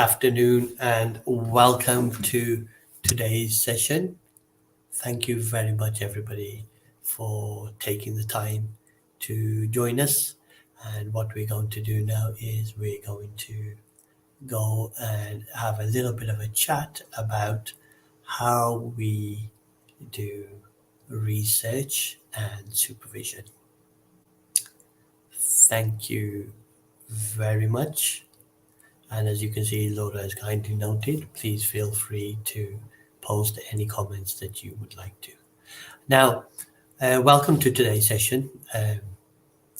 afternoon and welcome to today's session. Thank you very much, everybody, for taking the time to join us. And what we're going to do now is we're going to go and have a little bit of a chat about how we do research and supervision. Thank you very much. And as you can see, Laura has kindly noted, please feel free to post any comments that you would like to. Now, welcome to today's session.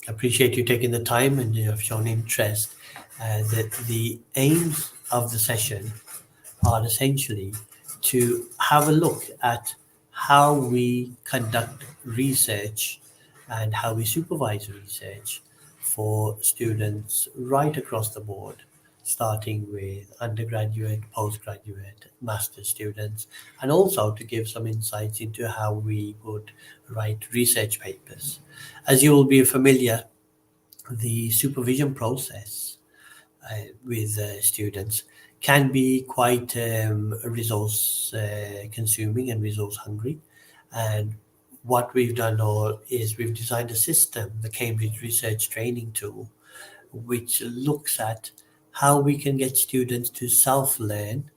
Appreciate you taking the time and you have shown interest. The aims of the session are essentially to have a look at how we conduct research and how we supervise research for students right across the board, starting with undergraduate, postgraduate, master's students, and also to give some insights into how we would write research papers. As you will be familiar, the supervision process with students can be quite resource consuming and resource hungry. And what we've done is we've designed a system, the Cambridge Research Training Tool, which looks at how we can get students to self-learn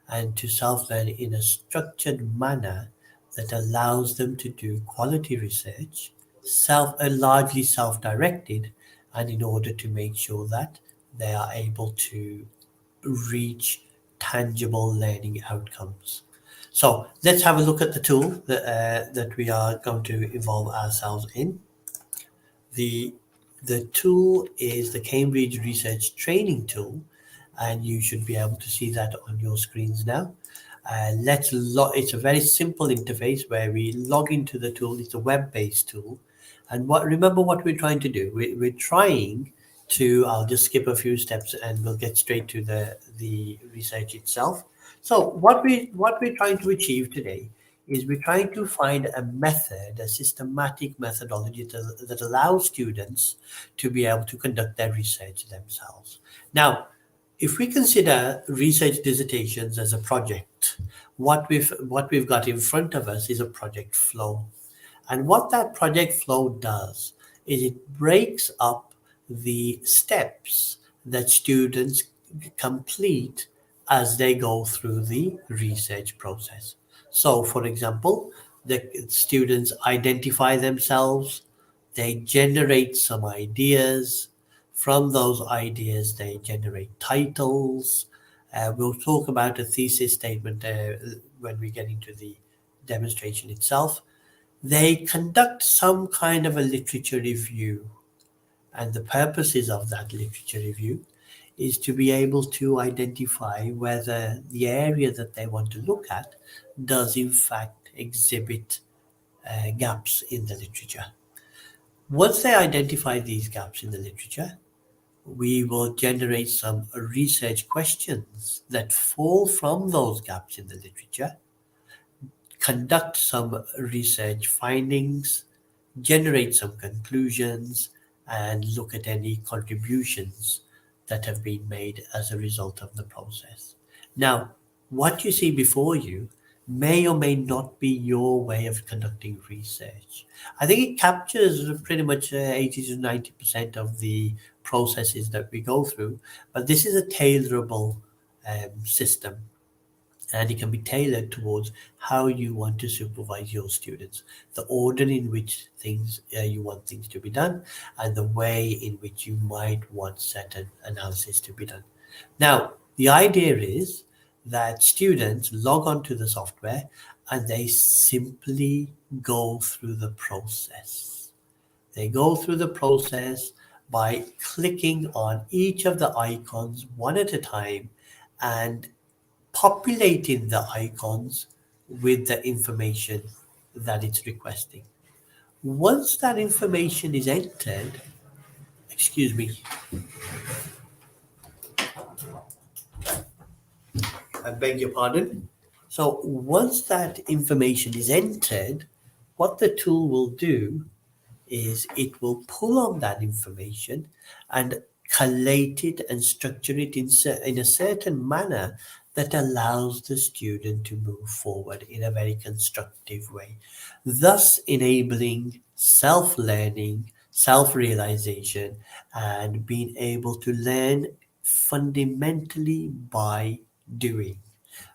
and to self-learn in a structured manner that allows them to do quality research, largely self-directed, and in order to make sure that they are able to reach tangible learning outcomes. So let's have a look at the tool that we are going to involve ourselves in. The tool is the Cambridge Research Training Tool, and you should be able to see that on your screens now. It's a very simple interface where we log into the tool. It's a web-based tool. And remember what we're trying to do. We're trying to, I'll just skip a few steps and we'll get straight to the research itself. So what we're trying to achieve today is we're trying to find a method, a systematic methodology that allows students to be able to conduct their research themselves. Now, if we consider research dissertations as a project, what we've got in front of us is a project flow. And what that project flow does is it breaks up the steps that students complete as they go through the research process. So, for example, the students identify themselves, they generate some ideas. From those ideas, they generate titles. We'll talk about a thesis statement when we get into the demonstration itself. They conduct some kind of a literature review. And the purposes of that literature review is to be able to identify whether the area that they want to look at does in fact exhibit gaps in the literature. Once they identify these gaps in the literature, we will generate some research questions that fall from those gaps in the literature, conduct some research findings, generate some conclusions, and look at any contributions that have been made as a result of the process. Now, what you see before you may or may not be your way of conducting research. I think it captures pretty much 80 to 90% of the processes that we go through, but this is a tailorable system, and it can be tailored towards how you want to supervise your students, the order in which you want things to be done, and the way in which you might want certain analysis to be done. Now, the idea is that students log on to the software and they simply go through the process. They go through the process by clicking on each of the icons one at a time and populating the icons with the information that it's requesting. Once that information is entered, I beg your pardon. So once that information is entered, what the tool will do is it will pull on that information and collate it and structure it in a certain manner that allows the student to move forward in a very constructive way, thus enabling self-learning, self-realization, and being able to learn fundamentally by doing.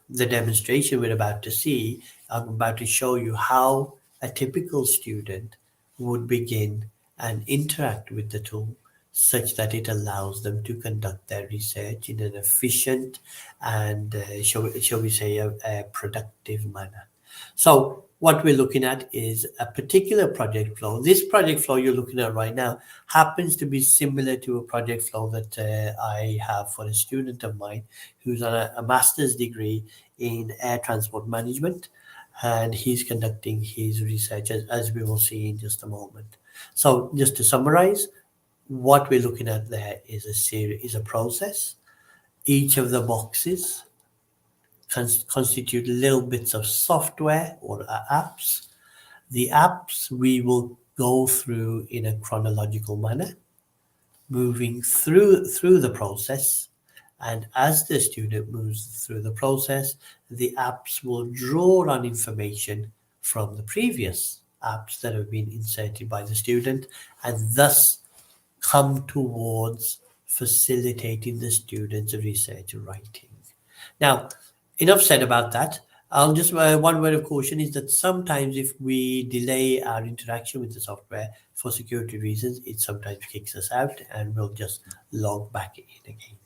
The demonstration we're about to see, I'm about to show you how a typical student would begin and interact with the tool such that it allows them to conduct their research in an efficient and, shall we say, a productive manner. So what we're looking at is a particular project flow. This project flow you're looking at right now happens to be similar to a project flow that I have for a student of mine who's on a master's degree in air transport management, and he's conducting his research as we will see in just a moment. So just to summarize, what we're looking at there is a process. Each of the boxes constitute little bits of software or apps. The apps we will go through in a chronological manner, moving through the process. And as the student moves through the process, the apps will draw on information from the previous apps that have been inserted by the student, and thus come towards facilitating the student's research writing. Now, enough said about that. I'll just one word of caution is that sometimes if we delay our interaction with the software for security reasons, it sometimes kicks us out and we'll just log back in again.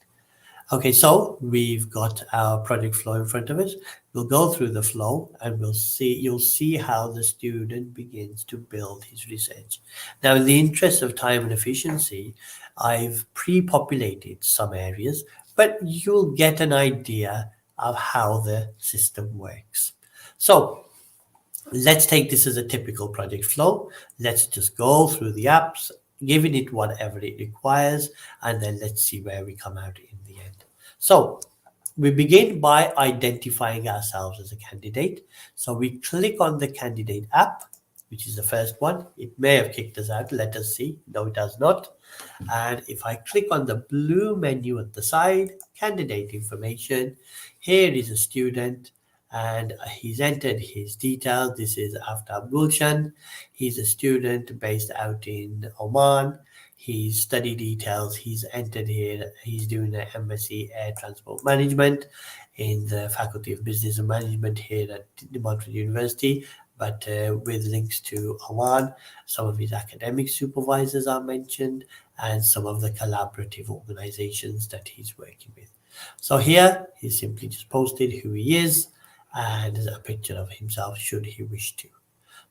Okay, so we've got our project flow in front of us. We'll go through the flow and you'll see how the student begins to build his research. Now, in the interest of time and efficiency, I've pre-populated some areas, but you'll get an idea of how the system works. So let's take this as a typical project flow. Let's just go through the apps, giving it whatever it requires, and then let's see where we come out in the end. So we begin by identifying ourselves as a candidate. So we click on the candidate app, which is the first one. It may have kicked us out. Let us see. No, it has not. And if I click on the blue menu at the side, candidate information, here is a student and he's entered his details. This is Aftab Gulshan. He's a student based out in Oman. His study details, he's entered here. He's doing an MSc Air Transport Management in the Faculty of Business and Management here at Montreal University, but with links to Oman. Some of his academic supervisors are mentioned and some of the collaborative organizations that he's working with. So here, he simply just posted who he is and a picture of himself should he wish to.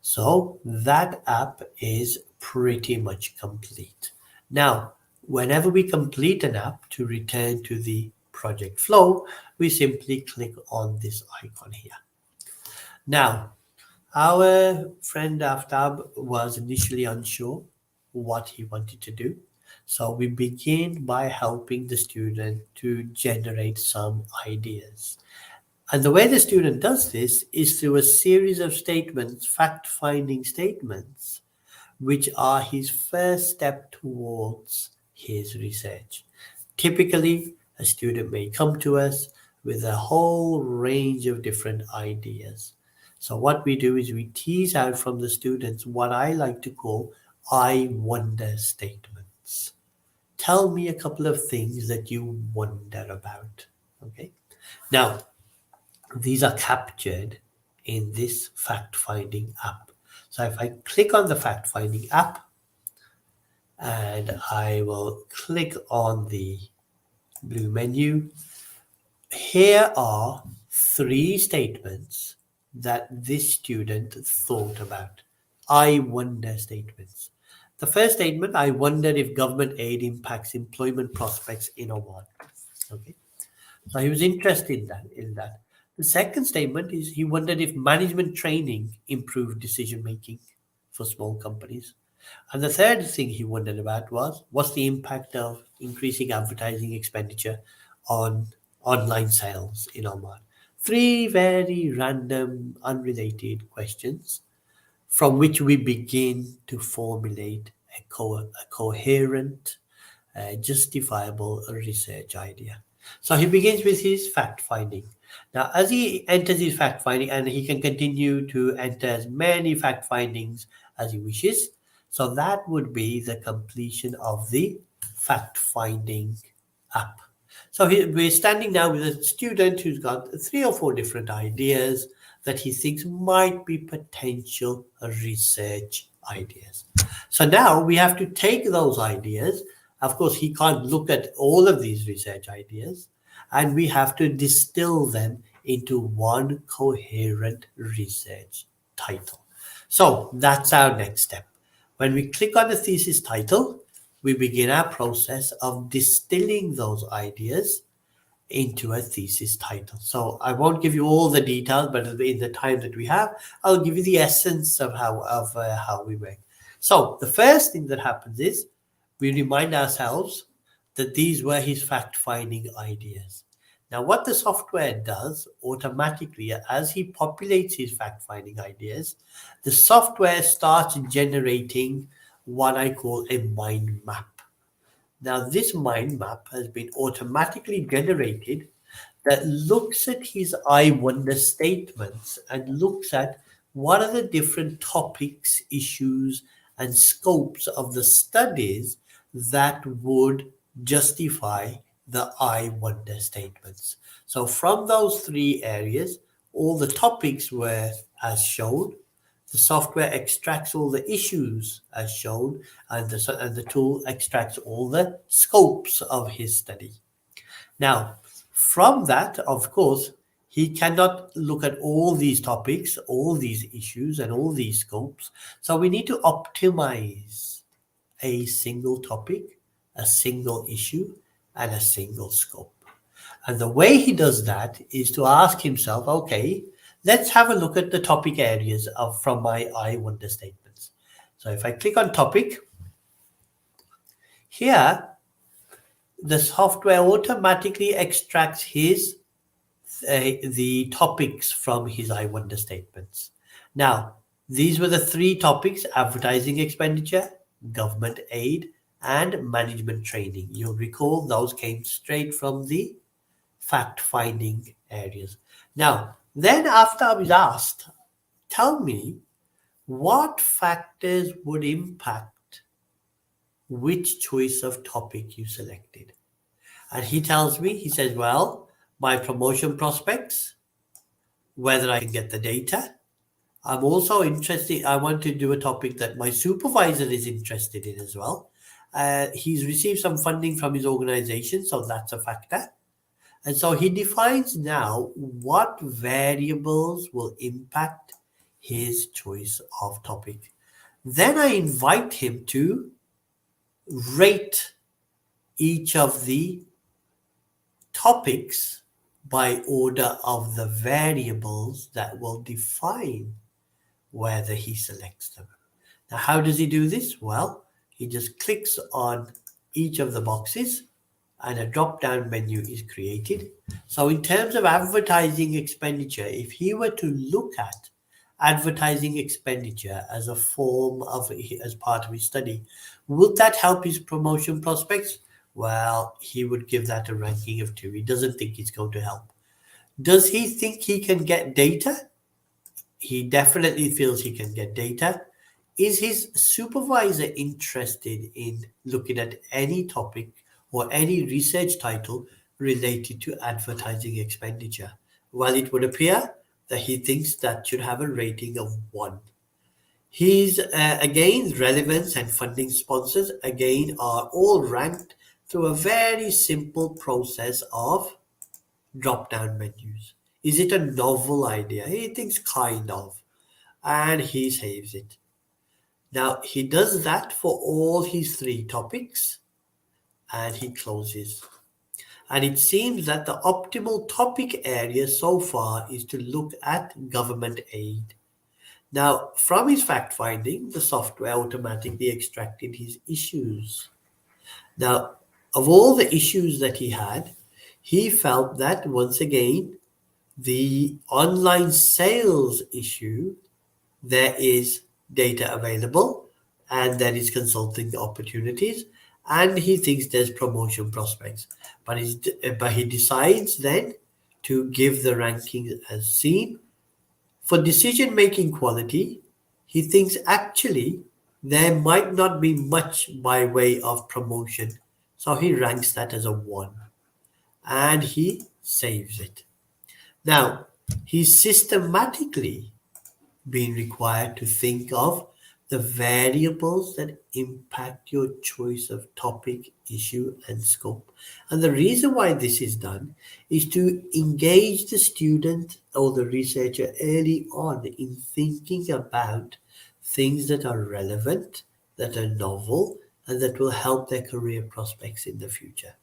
So that app is pretty much complete. Now, whenever we complete an app to return to the project flow, we simply click on this icon here. Now, our friend Aftab was initially unsure what he wanted to do. So we begin by helping the student to generate some ideas. And the way the student does this is through a series of statements, fact-finding statements, which are his first step towards his research. Typically, a student may come to us with a whole range of different ideas. So what we do is we tease out from the students what I like to call I wonder statements. Tell me a couple of things that you wonder about. Okay. Now, these are captured in this fact-finding app. So if I click on the fact-finding app and I will click on the blue menu, here are 3 statements that this student thought about. I wonder statements. The first statement, I wonder if government aid impacts employment prospects in Oman. Okay. So he was interested in that. The second statement is he wondered if management training improved decision making for small companies. And the third thing he wondered about was what's the impact of increasing advertising expenditure on online sales in Oman. 3 very random, unrelated questions from which we begin to formulate a coherent justifiable research idea. So he begins with his fact finding. Now, as he enters his fact finding, and he can continue to enter as many fact findings as he wishes, so that would be the completion of the fact finding app. So we're standing now with a student who's got 3 or 4 different ideas that he thinks might be potential research ideas. So now we have to take those ideas. Of course, he can't look at all of these research ideas, and we have to distill them into one coherent research title. So that's our next step. When we click on the thesis title, we begin our process of distilling those ideas into a thesis title. So I won't give you all the details, but in the time that we have, I'll give you the essence of how we work. So the first thing that happens is we remind ourselves that these were his fact-finding ideas. Now, what the software does automatically, as he populates his fact-finding ideas, the software starts generating what I call a mind map. Now, this mind map has been automatically generated that looks at his I wonder statements and looks at what are the different topics, issues, and scopes of the studies that would justify the I wonder statements. So from those 3 areas, all the topics were as shown. The software extracts all the issues as shown, and the tool extracts all the scopes of his study. Now, from that, of course, he cannot look at all these topics, all these issues, and all these scopes. So we need to optimize a single topic, a single issue, and a single scope. And the way he does that is to ask himself, okay, let's have a look at the topic areas from my I wonder statements. So if I click on topic, here the software automatically extracts the topics from his I wonder statements. Now, these were the 3 topics: advertising expenditure, government aid, and management training. You'll recall those came straight from the fact-finding areas. Now, then after I was asked, tell me what factors would impact which choice of topic you selected. And he tells me, he says, well, my promotion prospects, whether I can get the data. I'm also interested, I want to do a topic that my supervisor is interested in as well. He's received some funding from his organization, so that's a factor. And so he defines now what variables will impact his choice of topic. Then I invite him to rate each of the topics by order of the variables that will define whether he selects them. Now, how does he do this? Well, he just clicks on each of the boxes and a drop-down menu is created. So in terms of advertising expenditure, if he were to look at advertising expenditure as a form of, as part of his study, would that help his promotion prospects? Well, he would give that a ranking of 2. He doesn't think it's going to help. Does he think he can get data? He definitely feels he can get data. Is his supervisor interested in looking at any topic or any research title related to advertising expenditure? Well, it would appear that he thinks that should have a rating of 1. His, again, relevance and funding sponsors, again, are all ranked through a very simple process of drop-down menus. Is it a novel idea? He thinks kind of, and he saves it. Now, he does that for all his 3 topics, and he closes. And it seems that the optimal topic area so far is to look at government aid. Now, from his fact-finding, the software automatically extracted his issues. Now, of all the issues that he had, he felt that, once again, the online sales issue, there is data available and there is consulting opportunities, and he thinks there's promotion prospects. But he decides then to give the rankings as seen. For decision-making quality, he thinks actually there might not be much by way of promotion. So he ranks that as a 1 and he saves it. Now, he's systematically been required to think of the variables that impact your choice of topic, issue, and scope. And the reason why this is done is to engage the student or the researcher early on in thinking about things that are relevant, that are novel, and that will help their career prospects in the future.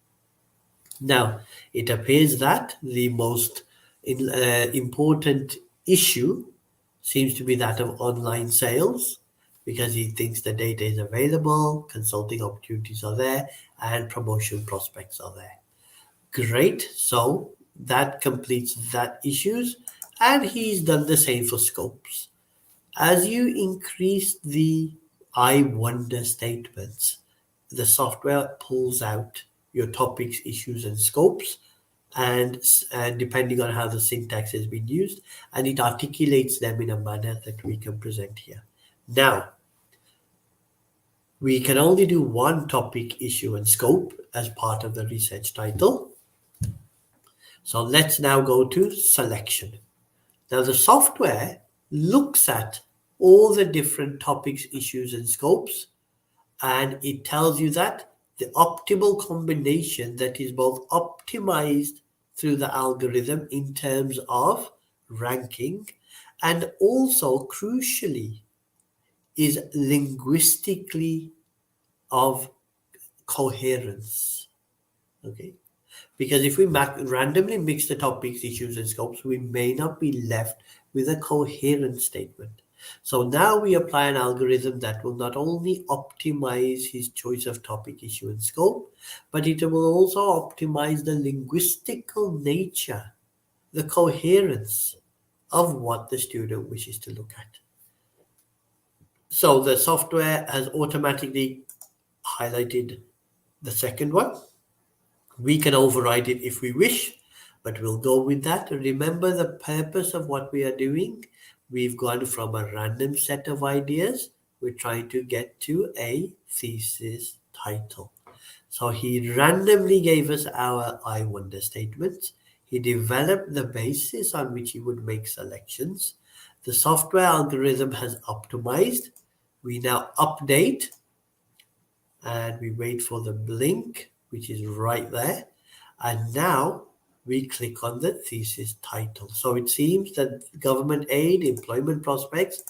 Now, it appears that the most important issue seems to be that of online sales because he thinks the data is available, consulting opportunities are there, and promotion prospects are there. Great. So that completes that issues, and he's done the same for scopes. As you increase the I wonder statements, the software pulls out your topics, issues, and scopes, and depending on how the syntax has been used, and it articulates them in a manner that we can present here. Now, we can only do one topic, issue, and scope as part of the research title. So let's now go to selection. Now, the software looks at all the different topics, issues, and scopes, and it tells you that the optimal combination that is both optimized through the algorithm in terms of ranking and also crucially is linguistically of coherence. Okay, because if we randomly mix the topics, issues, and scopes, we may not be left with a coherent statement. So now we apply an algorithm that will not only optimize his choice of topic, issue, and scope, but it will also optimize the linguistical nature, the coherence of what the student wishes to look at. So the software has automatically highlighted the second one. We can override it if we wish, but we'll go with that. Remember the purpose of what we are doing. We've gone from a random set of ideas. We're trying to get to a thesis title. So he randomly gave us our I wonder statements. He developed the basis on which he would make selections. The software algorithm has optimized. We now update and we wait for the blink, which is right there. And now we click on the thesis title. So it seems that government aid, employment prospects,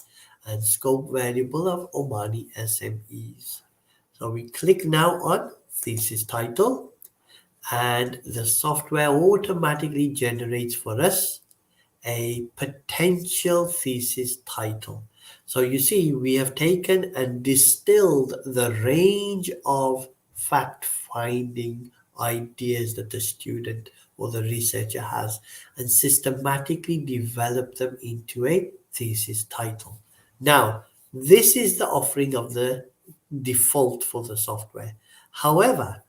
and scope variable of Omani SMEs. So we click now on thesis title, and the software automatically generates for us a potential thesis title. So you see, we have taken and distilled the range of fact-finding ideas that the student or the researcher has and systematically developed them into a thesis title. Now, this is the offering of the default for the software. However,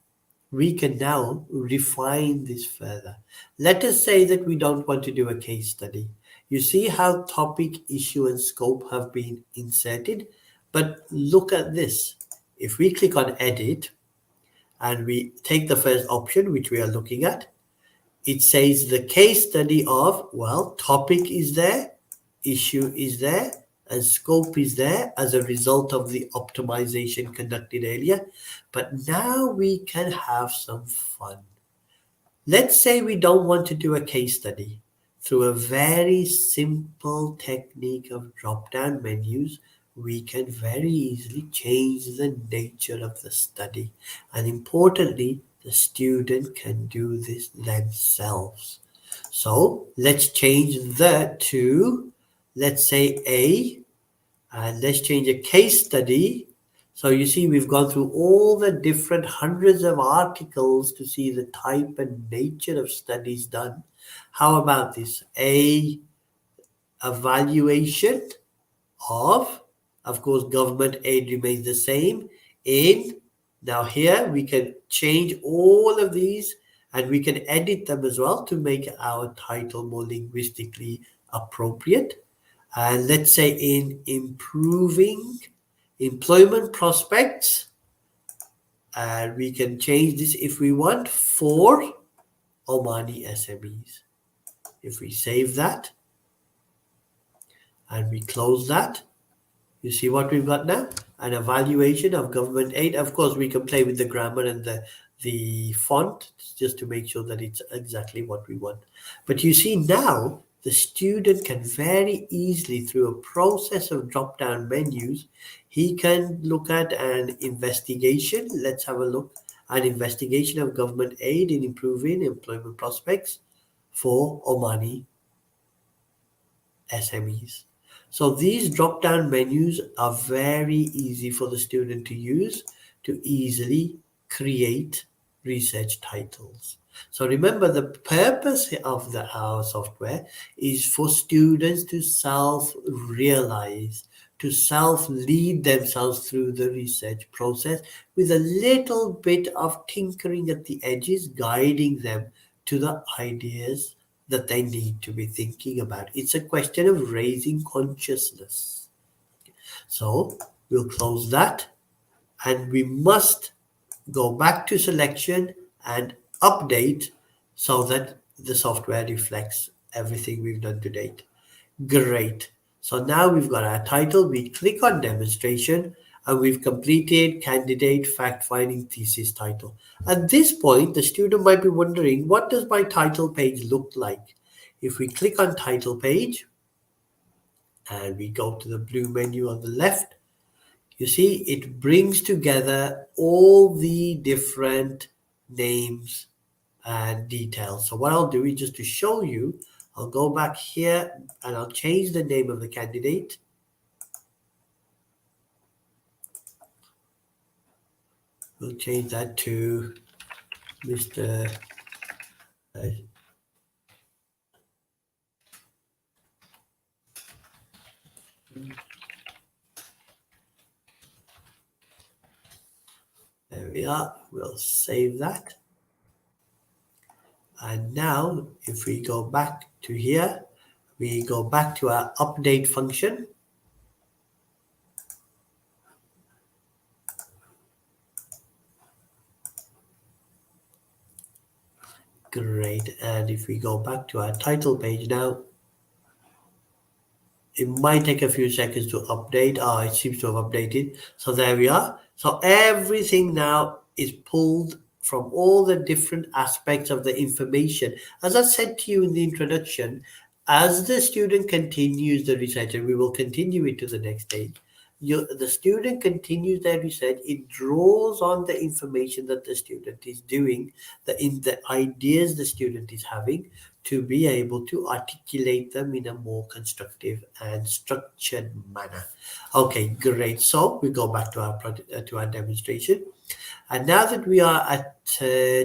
we can now refine this further. Let us say that we don't want to do a case study. You see how topic, issue, and scope have been inserted, but look at this. If we click on edit and we take the first option, which we are looking at, it says the case study of, well, topic is there, issue is there, and scope is there as a result of the optimization conducted earlier. But now we can have some fun. Let's say we don't want to do a case study. Through a very simple technique of drop-down menus, we can very easily change the nature of the study. And importantly, the student can do this themselves. So let's change that to, let's say A, and let's change a case study. So you see, we've gone through all the different hundreds of articles to see the type and nature of studies done. How about this? A evaluation of course, government aid remains the same in Now here we can change all of these and we can edit them as well to make our title more linguistically appropriate. And let's say in improving employment prospects, and we can change this if we want for Omani SMEs. If we save that and we close that, you see what we've got now? An evaluation of government aid. Of course, we can play with the grammar and the font just to make sure that it's exactly what we want. But you see now, the student can very easily, through a process of drop-down menus, he can look at an investigation. Let's have a look. An investigation of government aid in improving employment prospects for Omani SMEs. So these drop-down menus are very easy for the student to use to easily create research titles. So remember, the purpose of our software is for students to self-realize, to self-lead themselves through the research process with a little bit of tinkering at the edges, guiding them to the ideas that they need to be thinking about. It's a question of raising consciousness. So we'll close that and we must go back to selection and update so that the software reflects everything we've done to date. Great. So now we've got our title. We click on demonstration and we've completed candidate fact-finding thesis title. At this point, the student might be wondering, what does my title page look like? If we click on title page and we go to the blue menu on the left, you see it brings together all the different names and details. So what I'll do is, just to show you, I'll go back here and I'll change the name of the candidate. We'll change that to Mr. There we are. We'll save that. And now if we go back to here, we go back to our update function. Great. And if we go back to our title page now, it might take a few seconds to update. It seems to have updated. So there we are. So everything now is pulled from all the different aspects of the information. As I said to you in the introduction, as the student continues the research, and we will continue it to the next stage, the student continues their research, it draws on the information that the student is doing, the ideas the student is having, to be able to articulate them in a more constructive and structured manner. Okay, great. So we go back to our demonstration. And now that we are at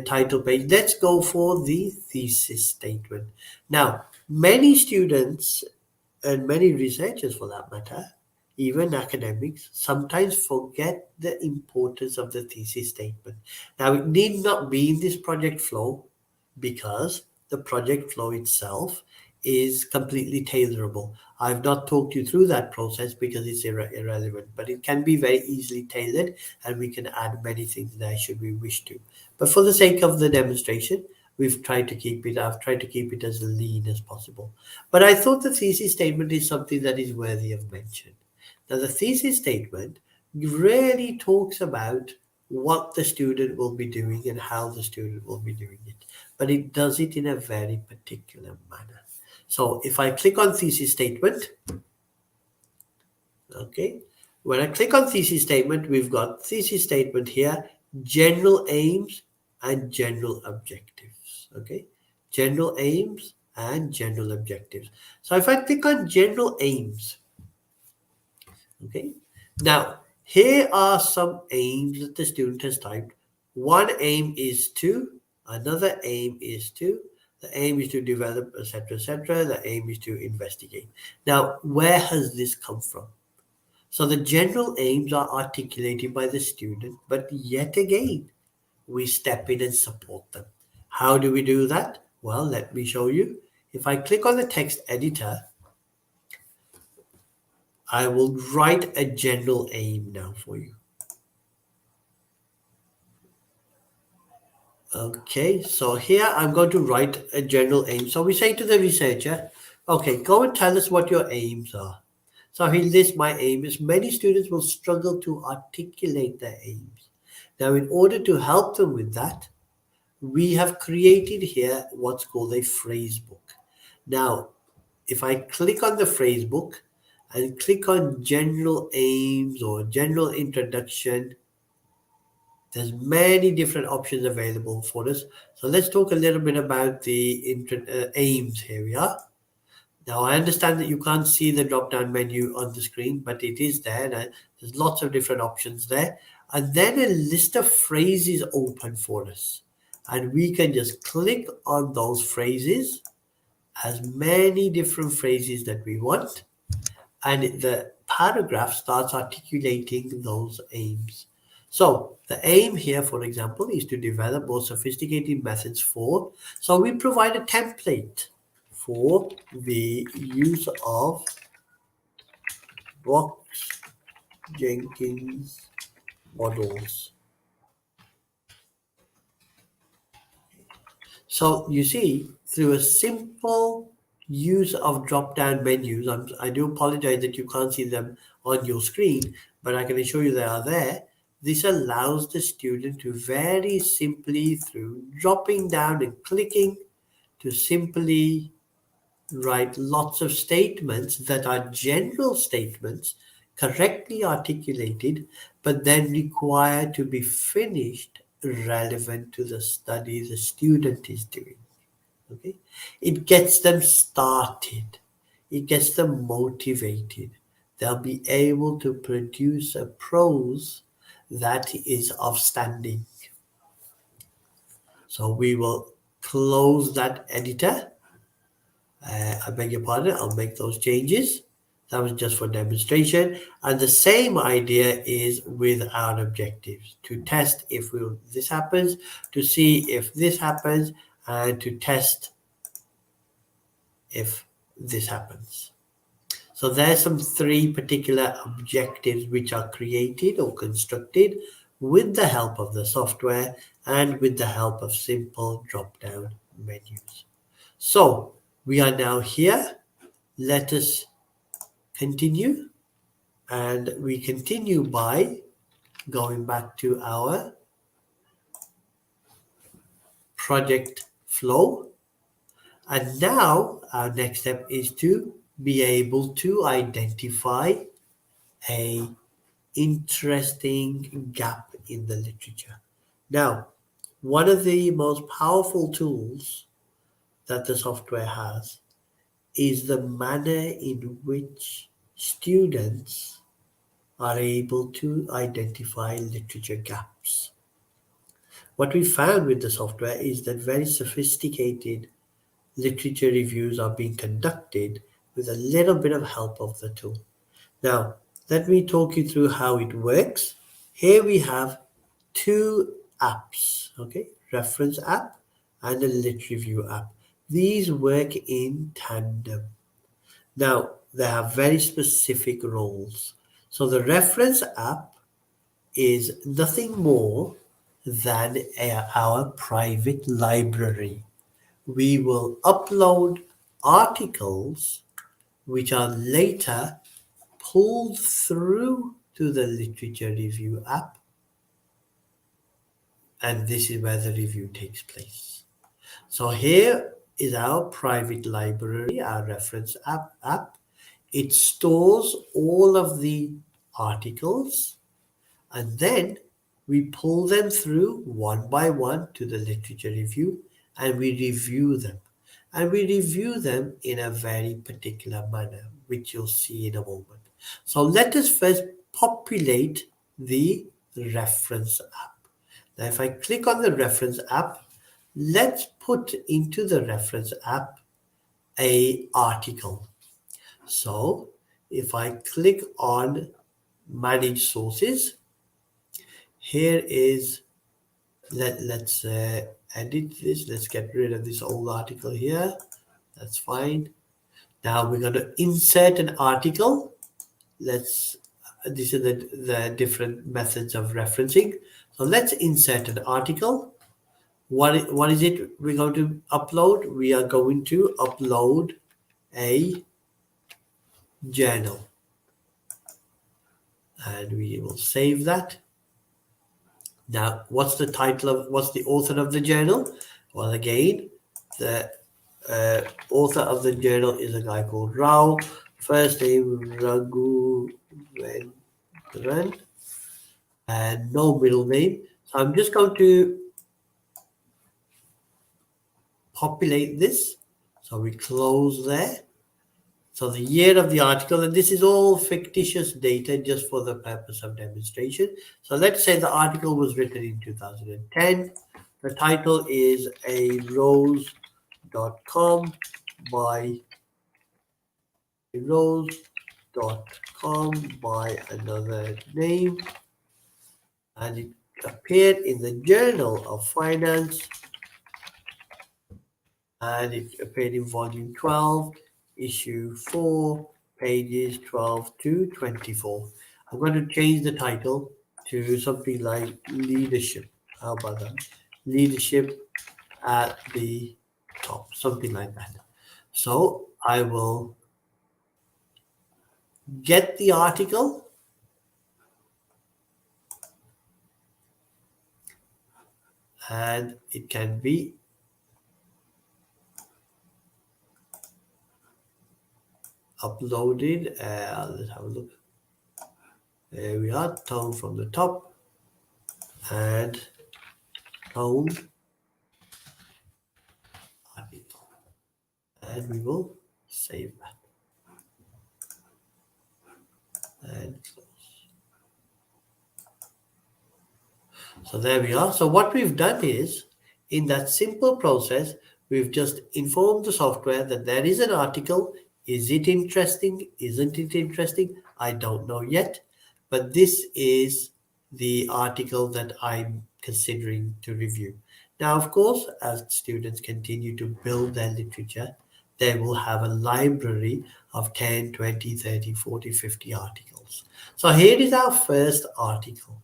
title page, let's go for the thesis statement. Now, many students and many researchers for that matter, even academics, sometimes forget the importance of the thesis statement. Now, it need not be in this project flow because the project flow itself is completely tailorable. I've not talked you through that process because it's irrelevant, but it can be very easily tailored and we can add many things there should we wish to. But for the sake of the demonstration, I've tried to keep it as lean as possible. But I thought the thesis statement is something that is worthy of mention. Now, the thesis statement really talks about what the student will be doing and how the student will be doing it, but it does it in a very particular manner. So if I click on thesis statement, okay, when I click on thesis statement, we've got thesis statement here, general aims and general objectives, okay, general aims and general objectives. So if I click on general aims, okay, now here are some aims that the student has typed. One aim is to, another aim is to, the aim is to develop, etc., etc. The aim is to investigate. Now, where has this come from? So the general aims are articulated by the student, but yet again, we step in and support them. How do we do that? Well, let me show you. If I click on the text editor, I will write a general aim now for you. Okay, so here I'm going to write a general aim. So we say to the researcher, okay, go and tell us what your aims are. So he lists my aims. Many students will struggle to articulate their aims. Now, in order to help them with that, we have created here what's called a phrase book. Now, if I click on the phrase book and click on general aims or general introduction, there's many different options available for us. So let's talk a little bit about the aims here we are. Now I understand that you can't see the drop down menu on the screen, but it is there. Now, there's lots of different options there. And then a list of phrases open for us. And we can just click on those phrases, as many different phrases that we want. And the paragraph starts articulating those aims. So the aim here, for example, is to develop more sophisticated methods for. So we provide a template for the use of Box Jenkins models. So you see, through a simple use of drop-down menus, I do apologize that you can't see them on your screen, but I can assure you they are there. This allows the student to very simply, through dropping down and clicking, to simply write lots of statements that are general statements, correctly articulated, but then required to be finished relevant to the study the student is doing. Okay, it gets them started, it gets them motivated. They'll be able to produce a prose that is of standing. So we will close that editor. I beg your pardon, I'll make those changes. That was just for demonstration. And the same idea is with our objectives, to test if this happens, to see if this happens, and to test if this happens. So there's some three particular objectives which are created or constructed with the help of the software and with the help of simple drop-down menus. So we are now here. Let us continue. And we continue by going back to our project flow. And now our next step is to be able to identify a interesting gap in the literature. Now, one of the most powerful tools that the software has is the manner in which students are able to identify literature gaps. What we found with the software is that very sophisticated literature reviews are being conducted with a little bit of help of the tool. Now, let me talk you through how it works. Here we have two apps, okay? Reference app and a lit review app. These work in tandem. Now, they have very specific roles. So the reference app is nothing more than our private library. We will upload articles which are later pulled through to the literature review app, and this is where the review takes place. So here is our private library, our reference app. It stores all of the articles, and then we pull them through one by one to the literature review, and we review them. And we review them in a very particular manner, which you'll see in a moment. So let us first populate the reference app. Now, if I click on the reference app, let's put into the reference app a article. So if I click on manage sources. Here is, let's edit this. Let's get rid of this old article here. That's fine. Now we're going to insert an article. These are the different methods of referencing. So let's insert an article. What is it we're going to upload? We are going to upload a journal. And we will save that. Now, what's the author of the journal? Well, again, the author of the journal is a guy called Rao. First name Raghuvendaran, and no middle name. So I'm just going to populate this. So we close there. So the year of the article, and this is all fictitious data just for the purpose of demonstration. So let's say the article was written in 2010. The title is a rose.com by another name, and it appeared in the Journal of Finance, and it appeared in volume 12, issue 4, pages 12 to 24. I'm going to change the title to something like leadership. How about that? Leadership at the top, something like that. So I will get the article, and it can be uploaded. Let's have a look. There we are, tone from the top, and tone article, and we will save that and close. So there we are. So what we've done is, in that simple process, we've just informed the software that there is an article. Is it interesting? Isn't it interesting? I don't know yet, but this is the article that I'm considering to review. Now, of course, as students continue to build their literature, they will have a library of 10, 20, 30, 40, 50 articles. So here is our first article.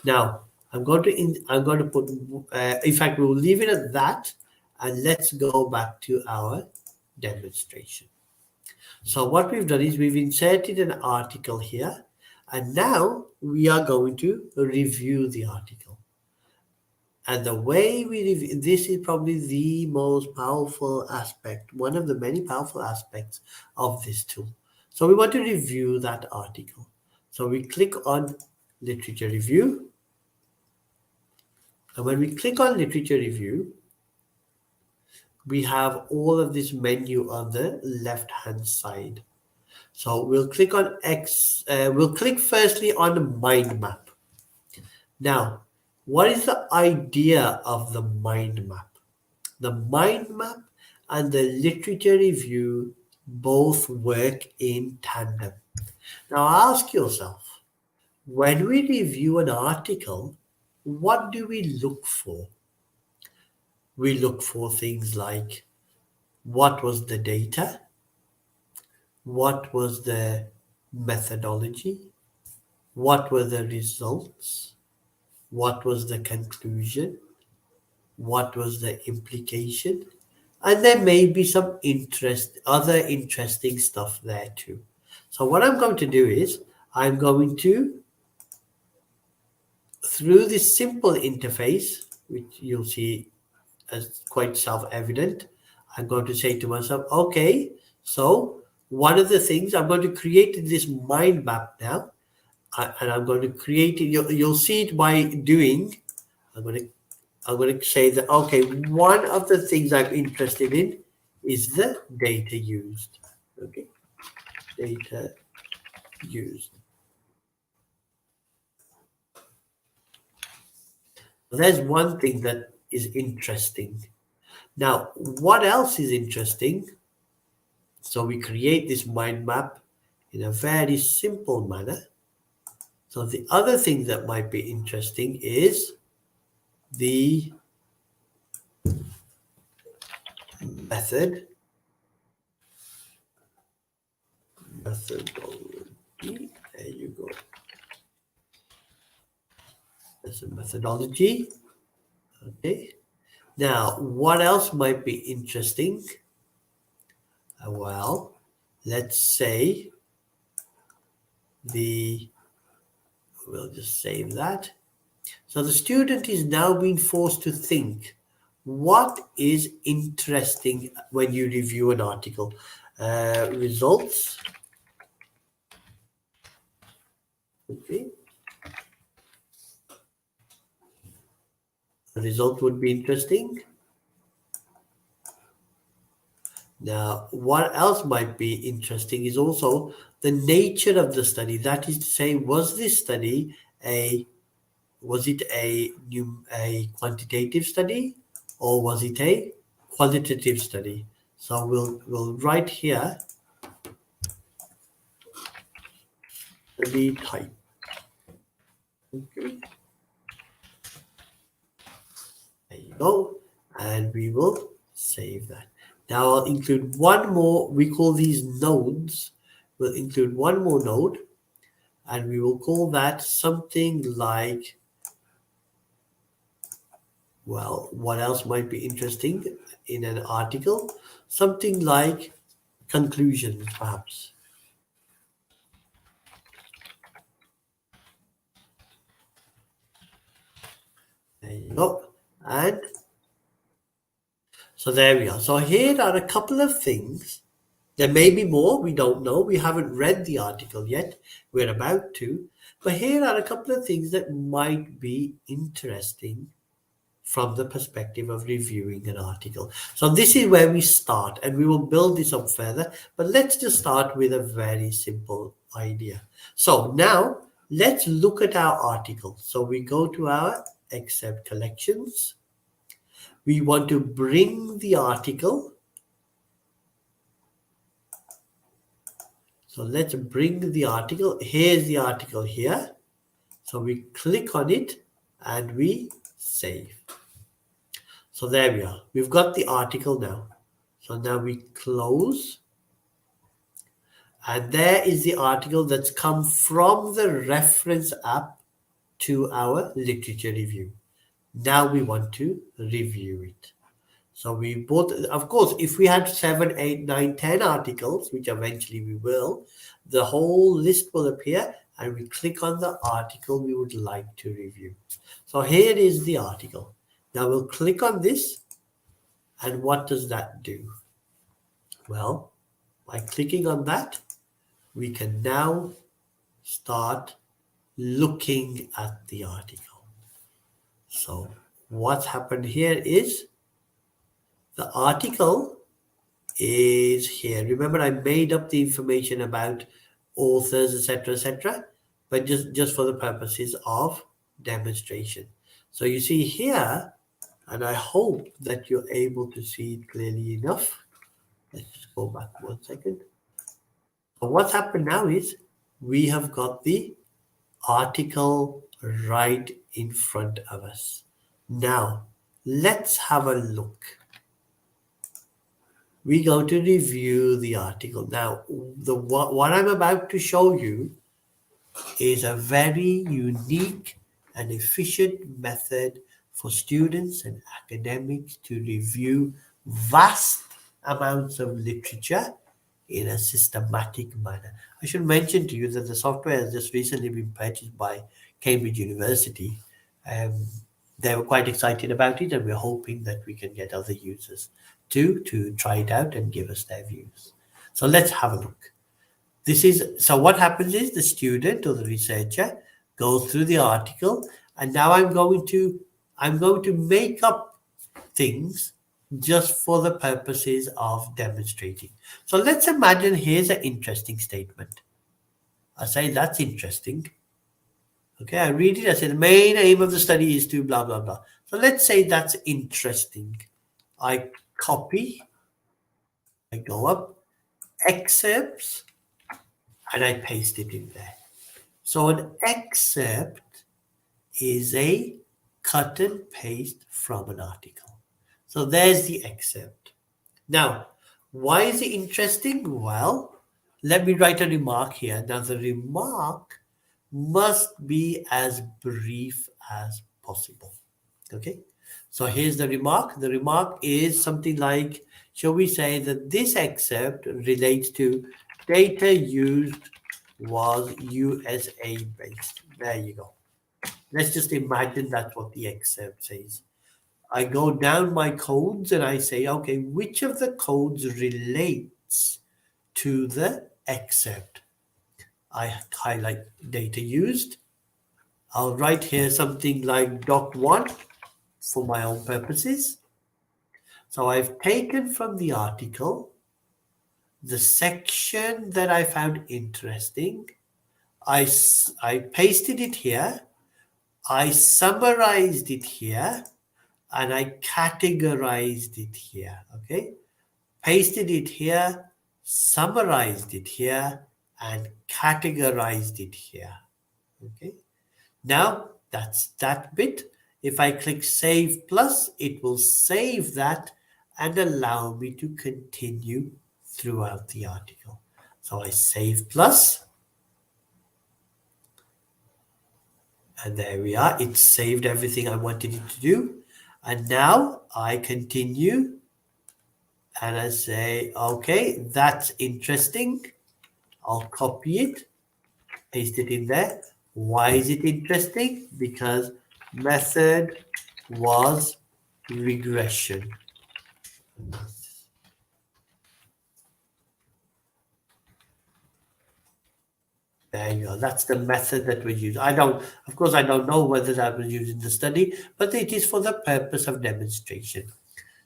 Now, I'm going to put, in fact, we'll leave it at that, and let's go back to our demonstration. So what we've done is we've inserted an article here, and now we are going to review the article. And the way we review, this is probably the most powerful aspect, one of the many powerful aspects of this tool. So we want to review that article. So we click on Literature Review. And when we click on Literature Review, we have all of this menu on the left-hand side. So we'll click on we'll click firstly on the mind map. Now, what is the idea of the mind map? The mind map and the literature review both work in tandem. Now ask yourself, when we review an article, what do we look for? We look for things like, what was the data? What was the methodology? What were the results? What was the conclusion? What was the implication? And there may be some other interesting stuff there too. So what I'm going to do is, I'm going to, through this simple interface, which you'll see as quite self-evident, I'm going to say to myself, okay, so one of the things, I'm going to create this mind map now, and I'm going to create it. You'll see it by doing. I'm going to say that, okay, one of the things I'm interested in is the data used. Okay, data used. There's one thing that is interesting. Now, what else is interesting? So we create this mind map in a very simple manner. So the other thing that might be interesting is the method, methodology. There you go. That's a methodology. Okay. Now, what else might be interesting? Well, let's say we'll just save that. So the student is now being forced to think what is interesting when you review an article. Results. Okay. The result would be interesting. Now, what else might be interesting is also the nature of the study. That is to say, was this study a quantitative study or was it a qualitative study? So we'll write here study type. Okay. There you go, and we will save that. Now I'll include one more. We call these nodes. We'll include one more node, and we will call that something like, well, what else might be interesting in an article? Something like conclusions, perhaps. There you go. And so there we are. So here are a couple of things. There may be more, we don't know. We haven't read the article yet. We're about to. But here are a couple of things that might be interesting from the perspective of reviewing an article. So this is where we start, and we will build this up further. But let's just start with a very simple idea. So now let's look at our article. So we go to our excerpt collections. We want to bring the article. So let's bring the article. Here's the article here. So we click on it and we save. So there we are. We've got the article now. So now we close. And there is the article that's come from the reference app to our literature review. Now we want to review it. So we both, of course, if we had 7, 8, 9, 10 articles, which eventually we will, the whole list will appear and we click on the article we would like to review. So here is the article. Now we'll click on this, and what does that do? Well, by clicking on that, we can now start looking at the article. So what's happened here is the article is here. Remember, I made up the information about authors, etc., but just for the purposes of demonstration. So you see here, and I hope that you're able to see it clearly enough. Let's just go back 1 second. So what's happened now is we have got the article right in front of us. Now, let's have a look. We go to review the article. Now, what I'm about to show you is a very unique and efficient method for students and academics to review vast amounts of literature in a systematic manner. I should mention to you that the software has just recently been purchased by Cambridge University. They were quite excited about it, and we're hoping that we can get other users to try it out and give us their views. So let's have a look. So what happens is the student or the researcher goes through the article, and now I'm going to make up things just for the purposes of demonstrating. So let's imagine here's an interesting statement. I say that's interesting. Okay, I read it. I say the main aim of the study is to blah, blah, blah. So let's say that's interesting. I copy, I go up, excerpts, and I paste it in there. So an excerpt is a cut and paste from an article. So there's the excerpt. Now, why is it interesting? Well, let me write a remark here. Now, the remark must be as brief as possible. Okay, so here's the remark. The remark is something like, shall we say that this excerpt relates to data used was USA based. There you go. Let's just imagine that's what the excerpt says. I go down my codes and I say, okay, which of the codes relates to the excerpt? I highlight data used. I'll write here something like doc1 for my own purposes. So I've taken from the article the section that I found interesting. I pasted it here. I summarized it here. And I categorized it here. Okay. Pasted it here, summarized it here, and categorized it here. Okay. Now that's that bit. If I click Save Plus, it will save that and allow me to continue throughout the article. So I Save Plus, and there we are. It saved everything I wanted it to do. And now I continue and I say, okay, that's interesting. I'll copy it, paste it in there. Why is it interesting? Because method was regression. There you go. That's the method that was used. Of course, I don't know whether that was used in the study, but it is for the purpose of demonstration.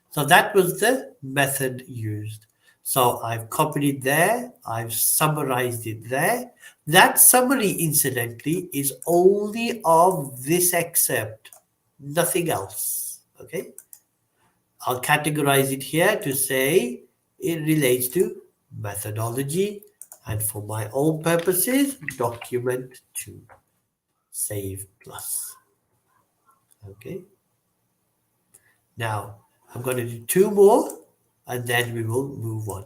So that was the method used. So I've copied it there. I've summarized it there. That summary, incidentally, is only of this excerpt, nothing else. Okay. I'll categorize it here to say it relates to methodology, and for my own purposes, document 2, Save Plus. Okay. Now, I'm going to do 2 more and then we will move on.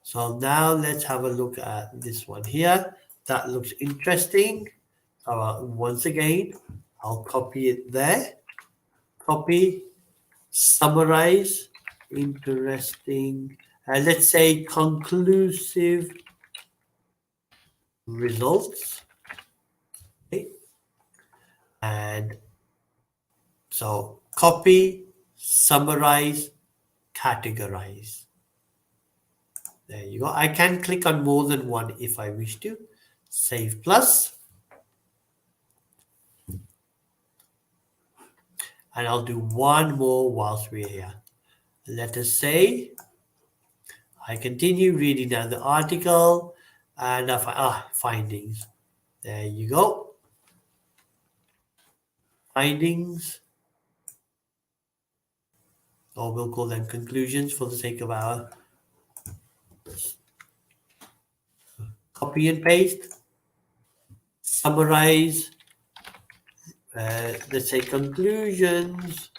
So now let's have a look at this one here. That looks interesting. Once again, I'll copy it there. Copy, summarize, interesting, and let's say conclusive results. Okay. And so copy, summarize, categorize. There you go. I can click on more than one if I wish to. Save Plus. And I'll do one more whilst we're here. Let us say I continue reading down the article and findings. There you go. Findings. Or we'll call them conclusions for the sake of our copy and paste. Summarize. Let's say conclusions.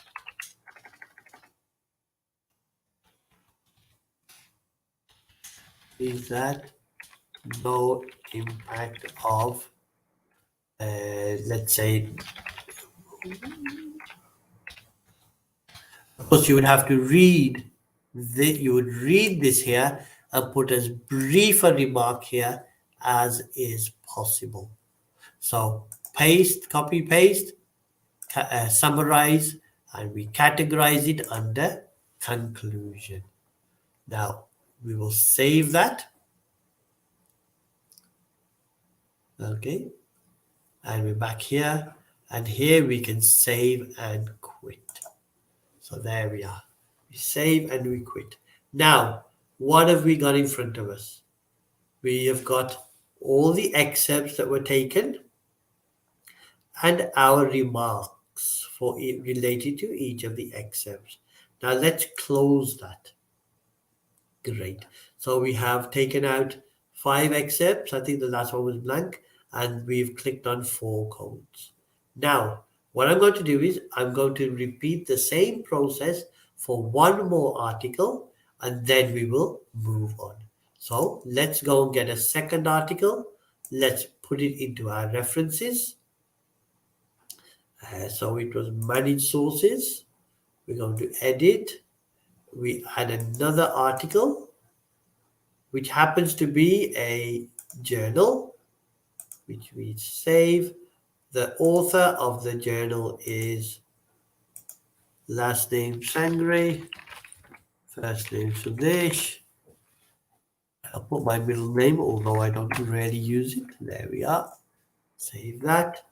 Is that no impact of, let's say, of course you would have to read you would read this here and put as brief a remark here as is possible. So paste, copy, paste, summarize, and we categorize it under conclusion. Now we will save that. Okay, and we're back here, and here we can save and quit. So there we are. We save and we quit. Now, what have we got in front of us? We have got all the excerpts that were taken and our remarks related to each of the excerpts. Now let's close that. Great. So we have taken out 5 excerpts. I think the last one was blank. and we've clicked on 4 codes. Now, what I'm going to do is I'm going to repeat the same process for one more article, and then we will move on. So let's go and get a second article. Let's put it into our references. So it was managed sources. We're going to edit. We add another article, which happens to be a journal, which we save. The author of the journal is last name Sangre, first name Sudesh. I'll put my middle name, although I don't really use it. There we are. Save that.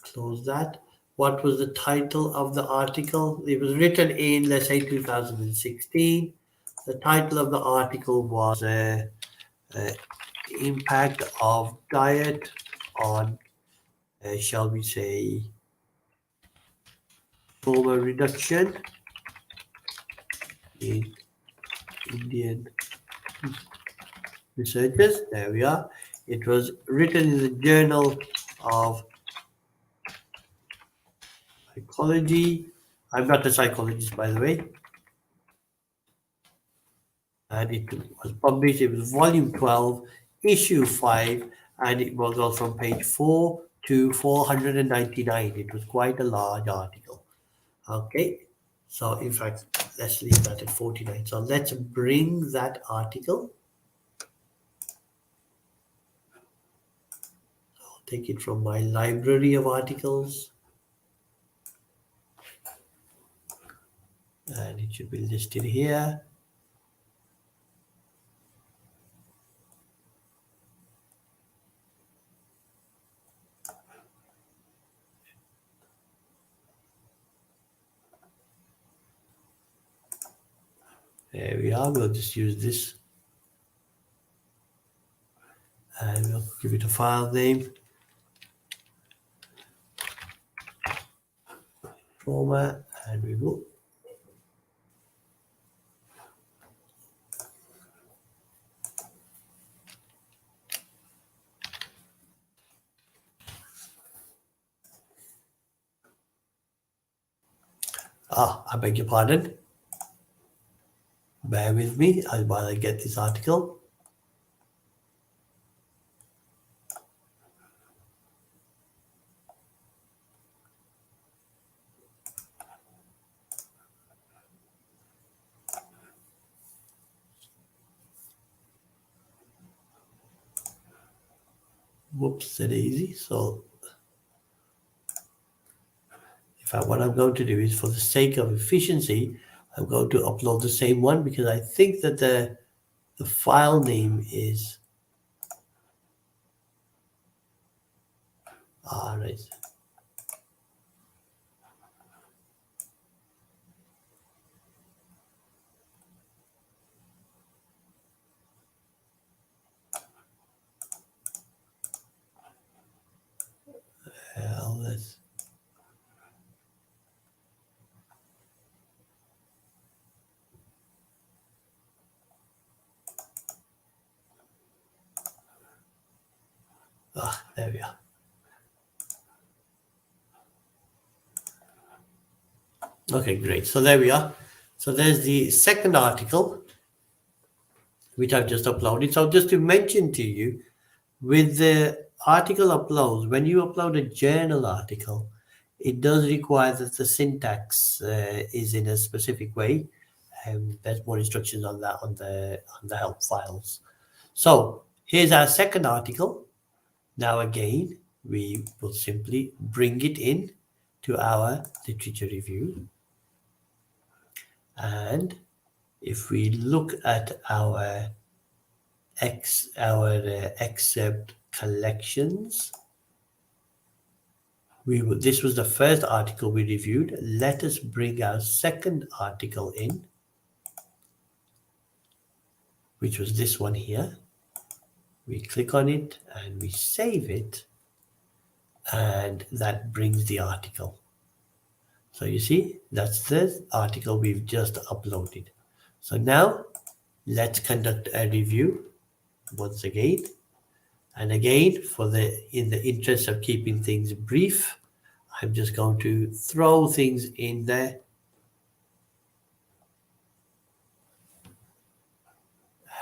Close that. What was the title of the article? It was written in, let's say, 2016. The title of the article was Impact of Diet on, shall we say, trauma reduction in Indian researchers. There we are. It was written in the Journal of Psychology. I'm not a psychologist, by the way. And it was published, it was volume 12, issue 5, and it was also from page 4 to 499. It was quite a large article. Okay, so in fact, let's leave that at 49. So let's bring that article. I'll take it from my library of articles. And it should be listed here. There we are. We'll just use this. And we'll give it a file name. Trauma, and we will. I beg your pardon. Bear with me while I get this article. Whoops, that easy. So in fact, what I'm going to do is, for the sake of efficiency, I'm going to upload the same one, because I think that the file name is right. Let's there we are. Okay, great. So there we are. So there's the second article, which I've just uploaded. So just to mention to you, with the article uploads, when you upload a journal article, it does require that the syntax is in a specific way. There's more instructions on that on the help files. So here's our second article. Now again, we will simply bring it in to our literature review. And if we look at our excerpt collections, this was the first article we reviewed. Let us bring our second article in, which was this one here. We click on it and we save it, and that brings the article. So you see, that's the article we've just uploaded. So now let's conduct a review once again. And again, in the interest of keeping things brief, I'm just going to throw things in there.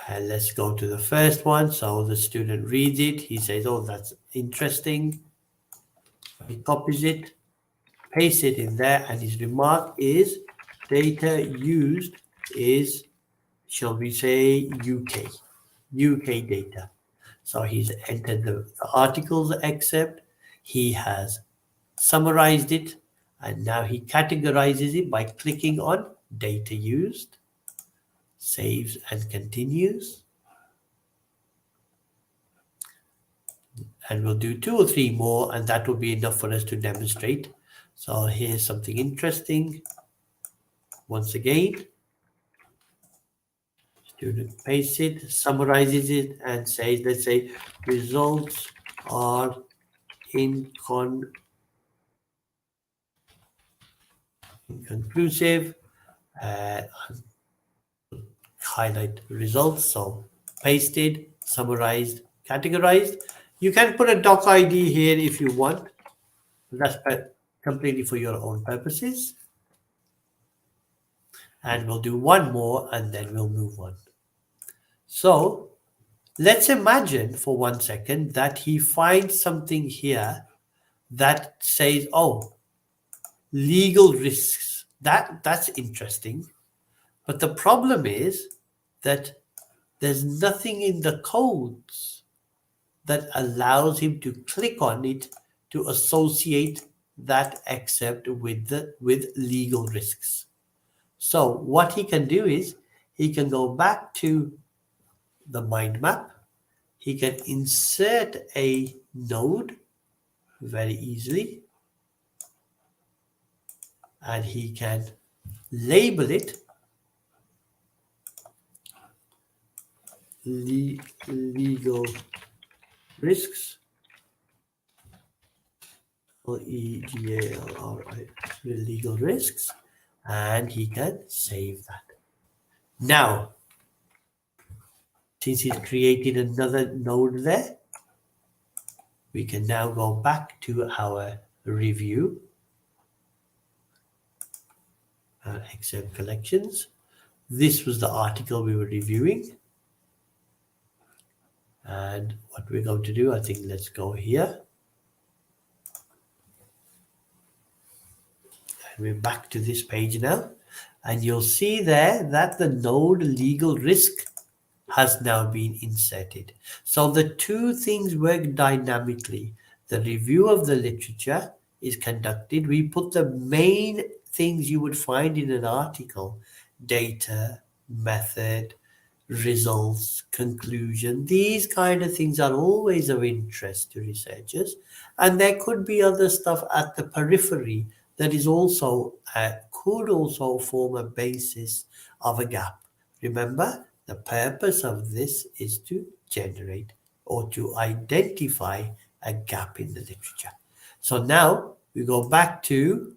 And let's go to the first one. So the student reads it. He says, oh, that's interesting. He copies it, pastes it in there, and his remark is data used is, shall we say, UK data. So he's entered the articles excerpt. He has summarized it, and now he categorizes it by clicking on data used, saves and continues. And we'll do 2 or 3 more, and that will be enough for us to demonstrate. So here's something interesting. Once again, student pastes it, summarizes it, and says, let's say, results are inconclusive. Highlight results. So pasted, summarized, categorized. You can put a doc ID here if you want. That's completely for your own purposes. And we'll do one more and then we'll move on. So let's imagine for 1 second that he finds something here that says, oh, legal risks. That's interesting. But the problem is that there's nothing in the codes that allows him to click on it to associate that excerpt with legal risks. So what he can do is he can go back to the mind map. He can insert a node very easily, and he can label it legal risks, or EGALRI, legal risks, and he can save that. Now, since he's created another node there, we can now go back to our review, excerpt collections. This was the article we were reviewing. And what we're going to do, I think, let's go here. And we're back to this page now. And you'll see there that the node legal risk has now been inserted. So the two things work dynamically. The review of the literature is conducted. We put the main things you would find in an article: data, method, results, conclusion. These kind of things are always of interest to researchers. And there could be other stuff at the periphery that is also could also form a basis of a gap. Remember, the purpose of this is to generate or to identify a gap in the literature. So now we go back to,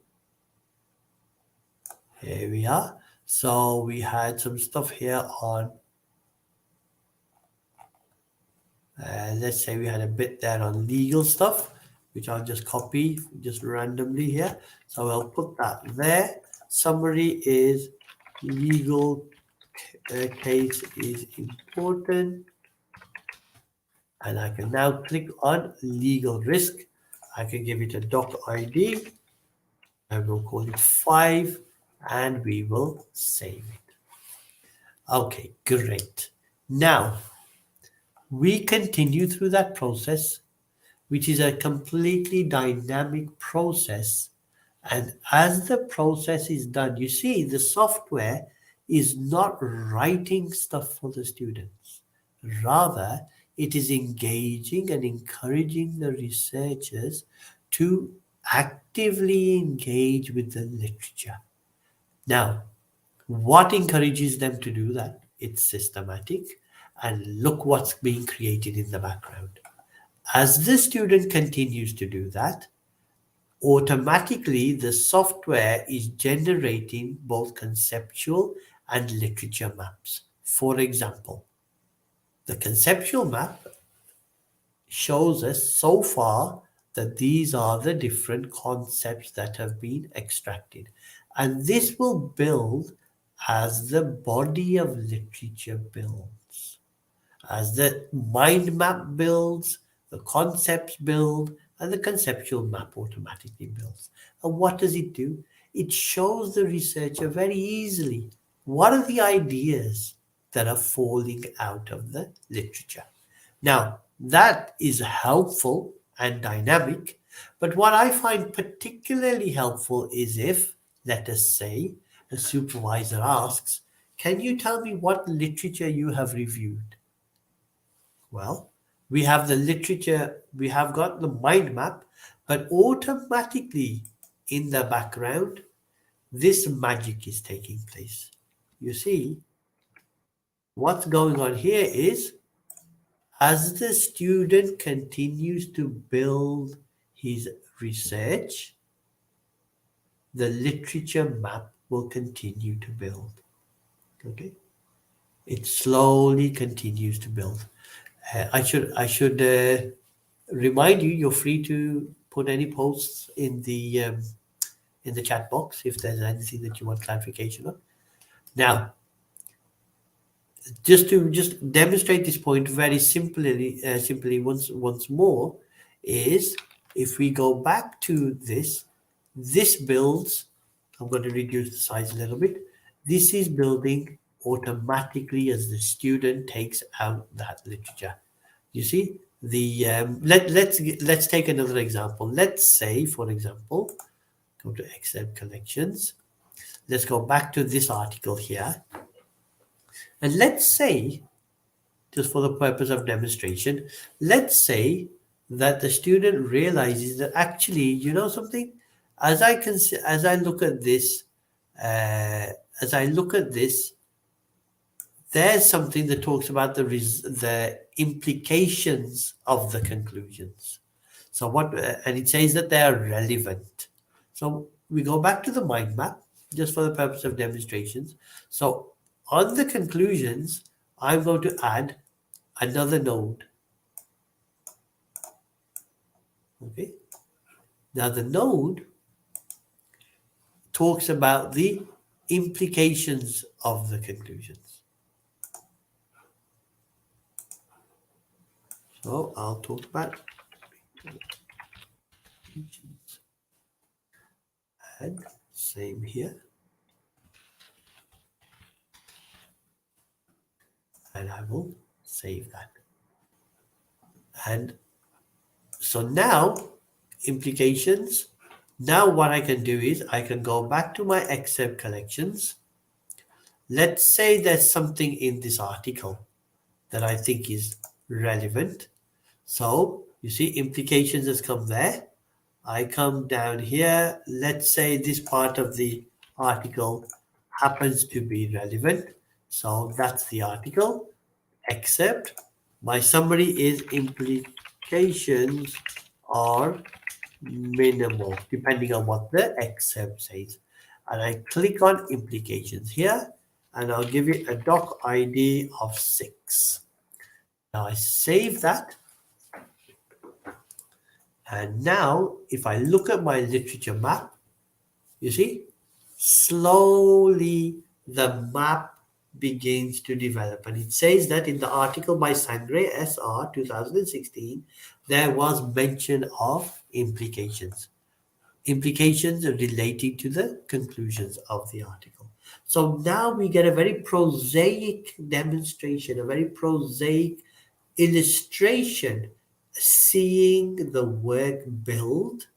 here we are. So we had some stuff here on, let's say we had a bit there on legal stuff, which I'll just copy just randomly here. So I'll put that there. Summary is legal case is important. And I can now click on legal risk. I can give it a doc ID. I will call it 5 and we will save it. Okay, great. Now, we continue through that process, which is a completely dynamic process. And as the process is done, you see the software is not writing stuff for the students. Rather, it is engaging and encouraging the researchers to actively engage with the literature. Now, what encourages them to do that? It's systematic. And look what's being created in the background. As the student continues to do that, automatically the software is generating both conceptual and literature maps. For example, the conceptual map shows us so far that these are the different concepts that have been extracted. And this will build as the body of literature builds. As the mind map builds, the concepts build, and the conceptual map automatically builds. And what does it do? It shows the researcher very easily what are the ideas that are falling out of the literature. Now, that is helpful and dynamic, but what I find particularly helpful is if, let us say, a supervisor asks, can you tell me what literature you have reviewed? Well, we have the literature, we have got the mind map, but automatically in the background, this magic is taking place. You see, what's going on here is as the student continues to build his research, the literature map will continue to build. Okay? It slowly continues to build. I should remind you, you're free to put any posts in the chat box if there's anything that you want clarification on. Now, just to demonstrate this point very simply once more, is if we go back to this builds. I'm going to reduce the size a little bit. This is building automatically as the student takes out that literature. You see, the let's take another example. Let's say, for example, go to Excel collections. Let's go back to this article here. And let's say, just for the purpose of demonstration, let's say that the student realizes that actually, you know something, as I look at this, there's something that talks about the implications of the conclusions. So and it says that they are relevant. So we go back to the mind map just for the purpose of demonstrations. So on the conclusions, I'm going to add another node. Okay. Now the node talks about the implications of the conclusions. So I'll talk about implications. And same here. And I will save that. And so now, implications. Now what I can do is I can go back to my Excel collections. Let's say there's something in this article that I think is relevant. So you see implications has come there. I come down here. Let's say this part of the article happens to be relevant. So that's the article, except my summary is implications are minimal, depending on what the excerpt says. And I click on implications here, and I'll give it a doc ID of 6. Now I save that. And now if I look at my literature map, you see, slowly the map begins to develop. And it says that in the article by Sangre SR 2016, there was mention of implications relating to the conclusions of the article. So now we get a very prosaic demonstration, a very prosaic illustration, seeing the work build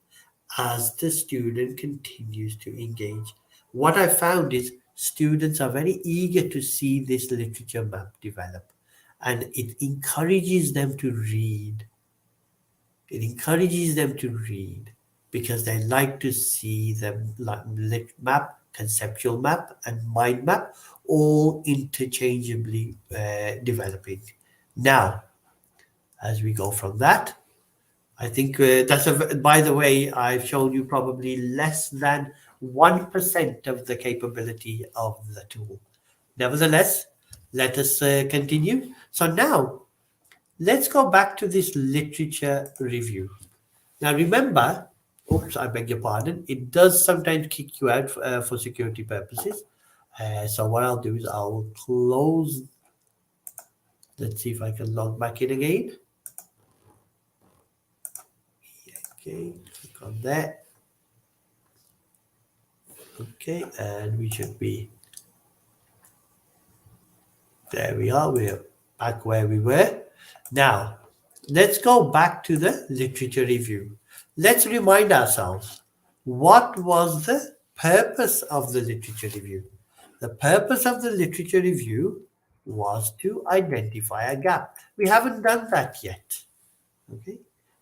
as the student continues to engage. What I found is students are very eager to see this literature map develop, and it encourages them to read. It encourages them to read because they like to see the lit map, conceptual map, and mind map all interchangeably developing. Now, as we go from that, I think by the way, I've shown you probably less than 1% of the capability of the tool. Nevertheless, let us continue. So now let's go back to this literature review. Now remember, oops, I beg your pardon, it does sometimes kick you out for security purposes. So what I'll do is I'll close. Let's see if I can log back in again. Okay, click on that. Okay, and we should be, there we are, we're back where we were. Now, let's go back to the literature review. Let's remind ourselves, what was the purpose of the literature review? The purpose of the literature review was to identify a gap. We haven't done that yet. Okay,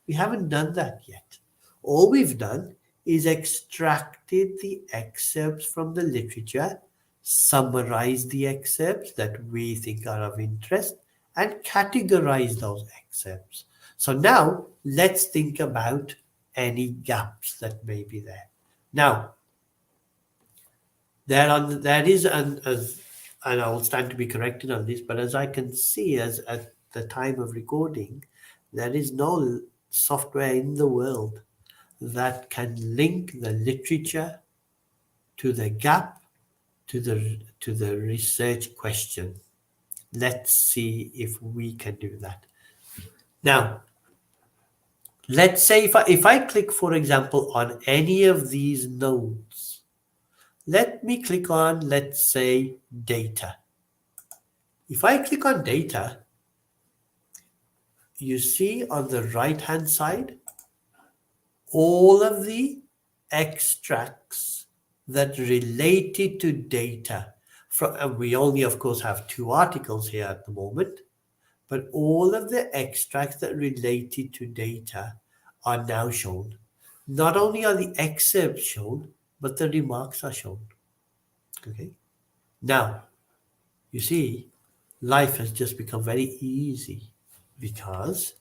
we haven't done that yet. All we've done is extracted the excerpts from the literature, summarized the excerpts that we think are of interest, and categorized those excerpts. So now let's think about any gaps that may be there. Now, there is and I will stand to be corrected on this, but as I can see, as at the time of recording, there is no software in the world that can link the literature to the gap to the research question. Let's see if we can do that. Now, let's say if I click, for example, on any of these nodes, let me click on, let's say, data. If I click on data, you see on the right hand side all of the extracts that related to data. And we only, of course, have 2 articles here at the moment, but all of the extracts that related to data are now shown. Not only are the excerpts shown, but the remarks are shown. Okay. Now, you see, life has just become very easy because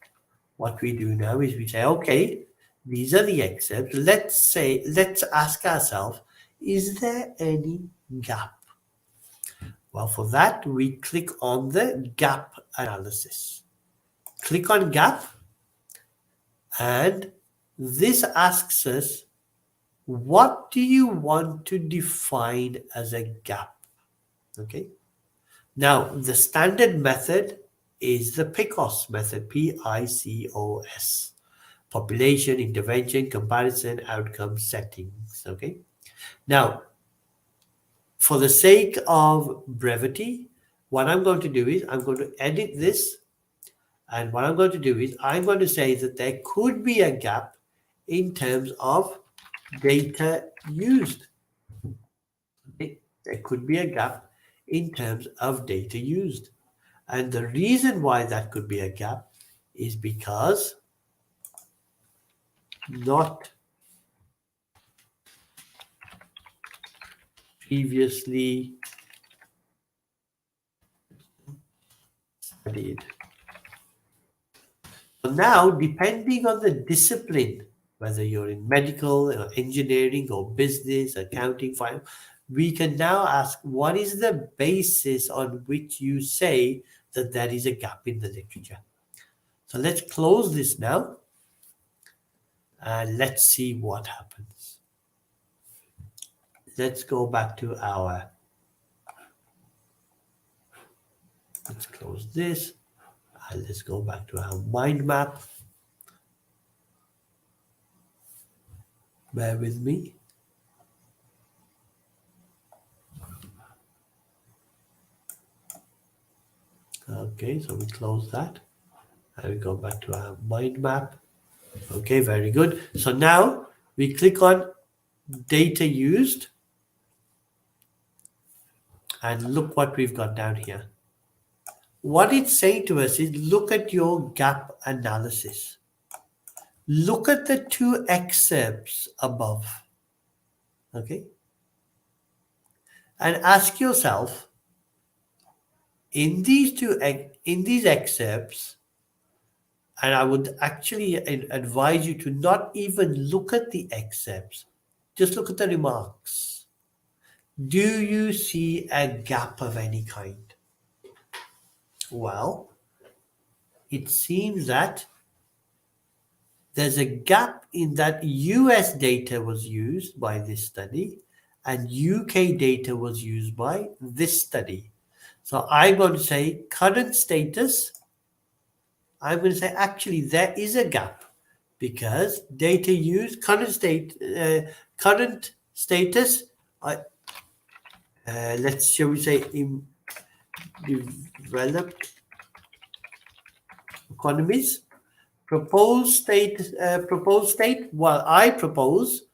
what we do now is we say, okay, these are the excerpts. Let's ask ourselves, is there any gap? Well, for that, we click on the gap analysis. Click on gap, and this asks us, what do you want to define as a gap? Okay. Now, the standard method is the PICOS method, P-I-C-O-S. Population, intervention, comparison, outcome, settings. Okay. Now, for the sake of brevity, what I'm going to do is I'm going to edit this. And what I'm going to do is I'm going to say that there could be a gap in terms of data used. Okay. There could be a gap in terms of data used. And the reason why that could be a gap is because not previously studied. So now, depending on the discipline, whether you're in medical or engineering or business, accounting, finance, we can now ask, what is the basis on which you say that there is a gap in the literature? So let's close this now and let's see what happens. Let's go back to our, let's close this and let's go back to our mind map. Bear with me. Okay, so we close that and we go back to our mind map. Okay, very good. So now we click on data used and look what we've got down here. What it's saying to us is look at your gap analysis. Look at the 2 excerpts above. Okay? And ask yourself, in these excerpts, and I would actually advise you to not even look at the excerpts, just look at the remarks. Do you see a gap of any kind? Well, it seems that there's a gap in that US data was used by this study and UK data was used by this study. So I'm going to say current status. I'm going to say actually there is a gap because data used current status. Let's shall we say in developed economies. Proposed state. Well, I propose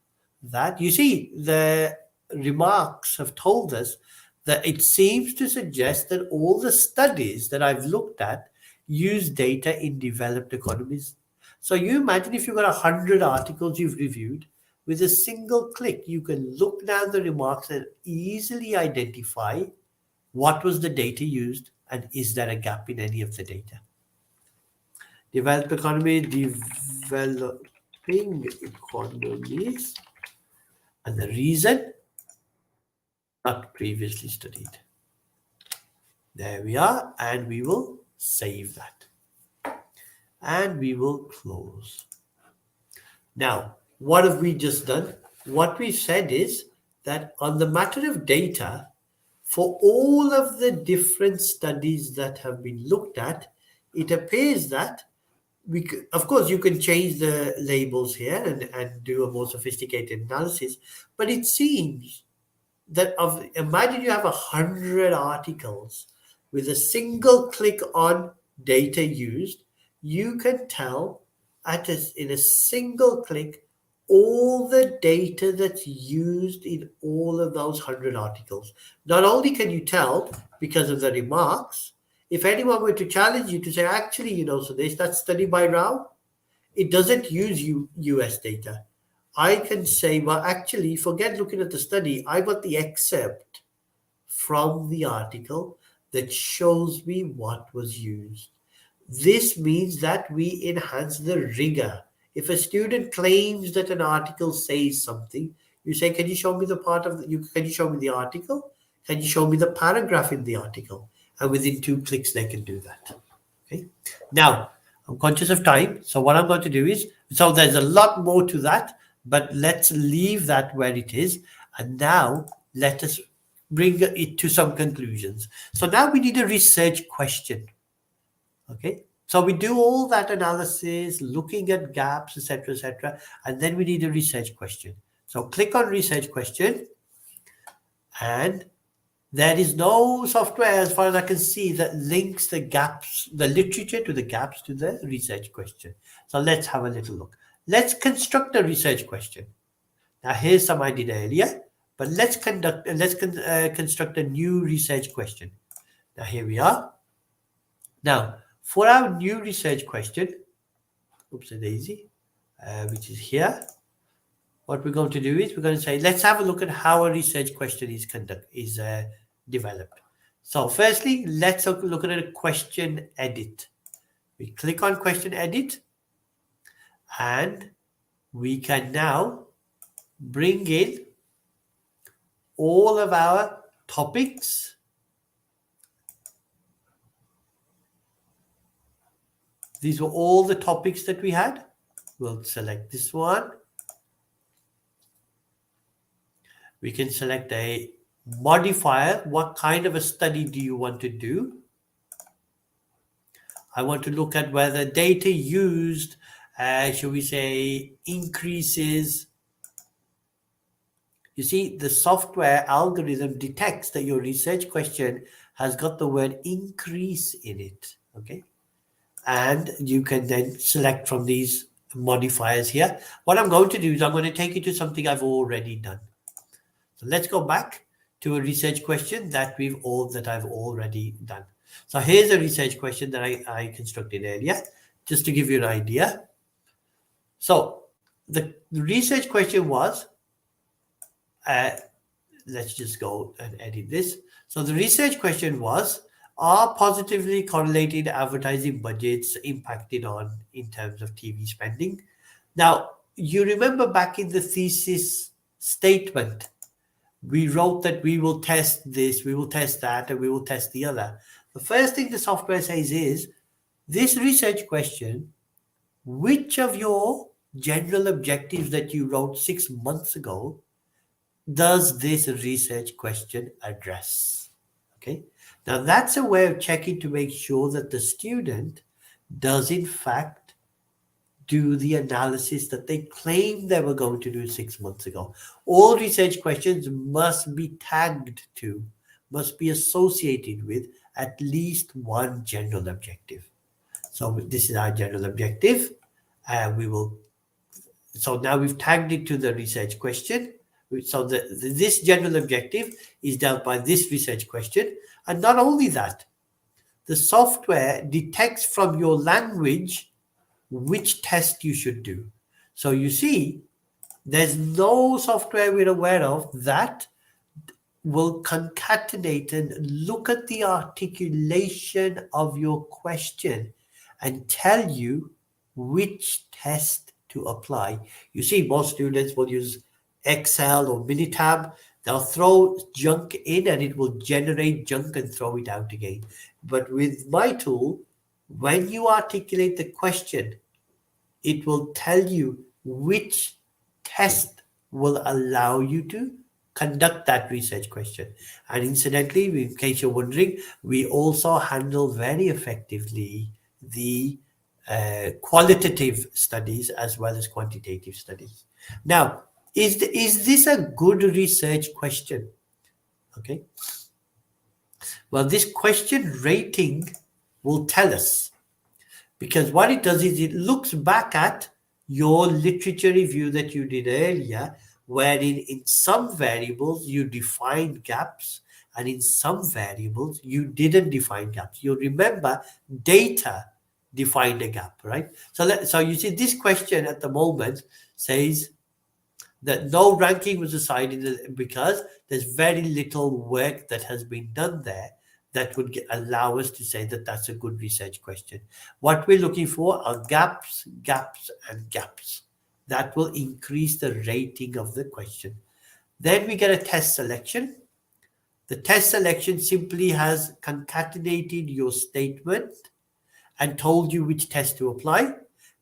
that you see the remarks have told us that it seems to suggest that all the studies that I've looked at use data in developed economies. So you imagine if you've got 100 articles you've reviewed, with a single click, you can look down the remarks and easily identify what was the data used and is there a gap in any of the data. Developed economy, developing economies, and the reason not previously studied. There we are, and we will save that. And we will close. Now, what have we just done? What we said is that on the matter of data, for all of the different studies that have been looked at, it appears that of course, you can change the labels here and do a more sophisticated analysis, but it seems that imagine you have 100 articles with a single click on data used, you can tell in a single click all the data that's used in all of those 100 articles. Not only can you tell because of the remarks, if anyone were to challenge you to say, actually, so there's that study by Rao, it doesn't use US data. I can say, well, actually, forget looking at the study. I got the excerpt from the article that shows me what was used. This means that we enhance the rigor. If a student claims that an article says something, you say, can you show me can you show me the article? Can you show me the paragraph in the article? And within 2 clicks, they can do that. Okay. Now, I'm conscious of time. So what I'm going to do is, so there's a lot more to that, but let's leave that where it is. And now let us bring it to some conclusions. So now we need a research question. Okay. So we do all that analysis, looking at gaps, etc., and then we need a research question. So click on research question, and there is no software, as far as I can see, that links the gaps, the literature to the gaps to the research question. So let's have a little look. Let's construct a research question. Now here's some I did earlier, but let's construct a new research question. Now here we are. Now for our new research question, oops a daisy, which is here. What we're going to do is we're going to say, let's have a look at how a research question is developed. So firstly, let's look at a question edit. We click on question edit, and we can now bring in all of our topics. These were all the topics that we had. We'll select this one. We can select a modifier. What kind of a study do you want to do? I want to look at whether data used, shall we say, increases. You see, the software algorithm detects that your research question has got the word increase in it. Okay. And you can then select from these modifiers here. What I'm going to do is I'm going to take you to something I've already done. So let's go back to a research question that I've already done. So here's a research question that I constructed earlier, just to give you an idea. So the research question was, let's just go and edit this. So the research question was, are positively correlated advertising budgets impacted in terms of TV spending? Now, you remember back in the thesis statement, we wrote that we will test this, we will test that, and we will test the other. The first thing the software says is, This research question, which of your general objectives that you wrote 6 months ago does this research question address? Okay. Now that's a way of checking to make sure that the student does in fact do the analysis that they claimed they were going to do 6 months ago. All research questions must be tagged to, must be associated with at least one general objective. So this is our general objective, and so now we've tagged it to the research question. So this general objective is dealt by this research question. And not only that, the software detects from your language which test you should do. So you see, there's no software we're aware of that will concatenate and look at the articulation of your question and tell you which test to apply. You see, most students will use Excel or Minitab. They'll throw junk in and it will generate junk and throw it out again. But with my tool, when you articulate the question, it will tell you which test will allow you to conduct that research question. And incidentally, in case you're wondering, we also handle very effectively the qualitative studies as well as quantitative studies. Now, is this a good research question? Okay. Well, this question rating will tell us, because what it does is it looks back at your literature review that you did earlier, wherein in some variables you defined gaps and in some variables you didn't define gaps. You remember data defined a gap, right? So you see this question at the moment says that no ranking was assigned because there's very little work that has been done there that would allow us to say that that's a good research question. What we're looking for are gaps, gaps, and gaps. That will increase the rating of the question. Then we get a test selection. The test selection simply has concatenated your statement and told you which test to apply,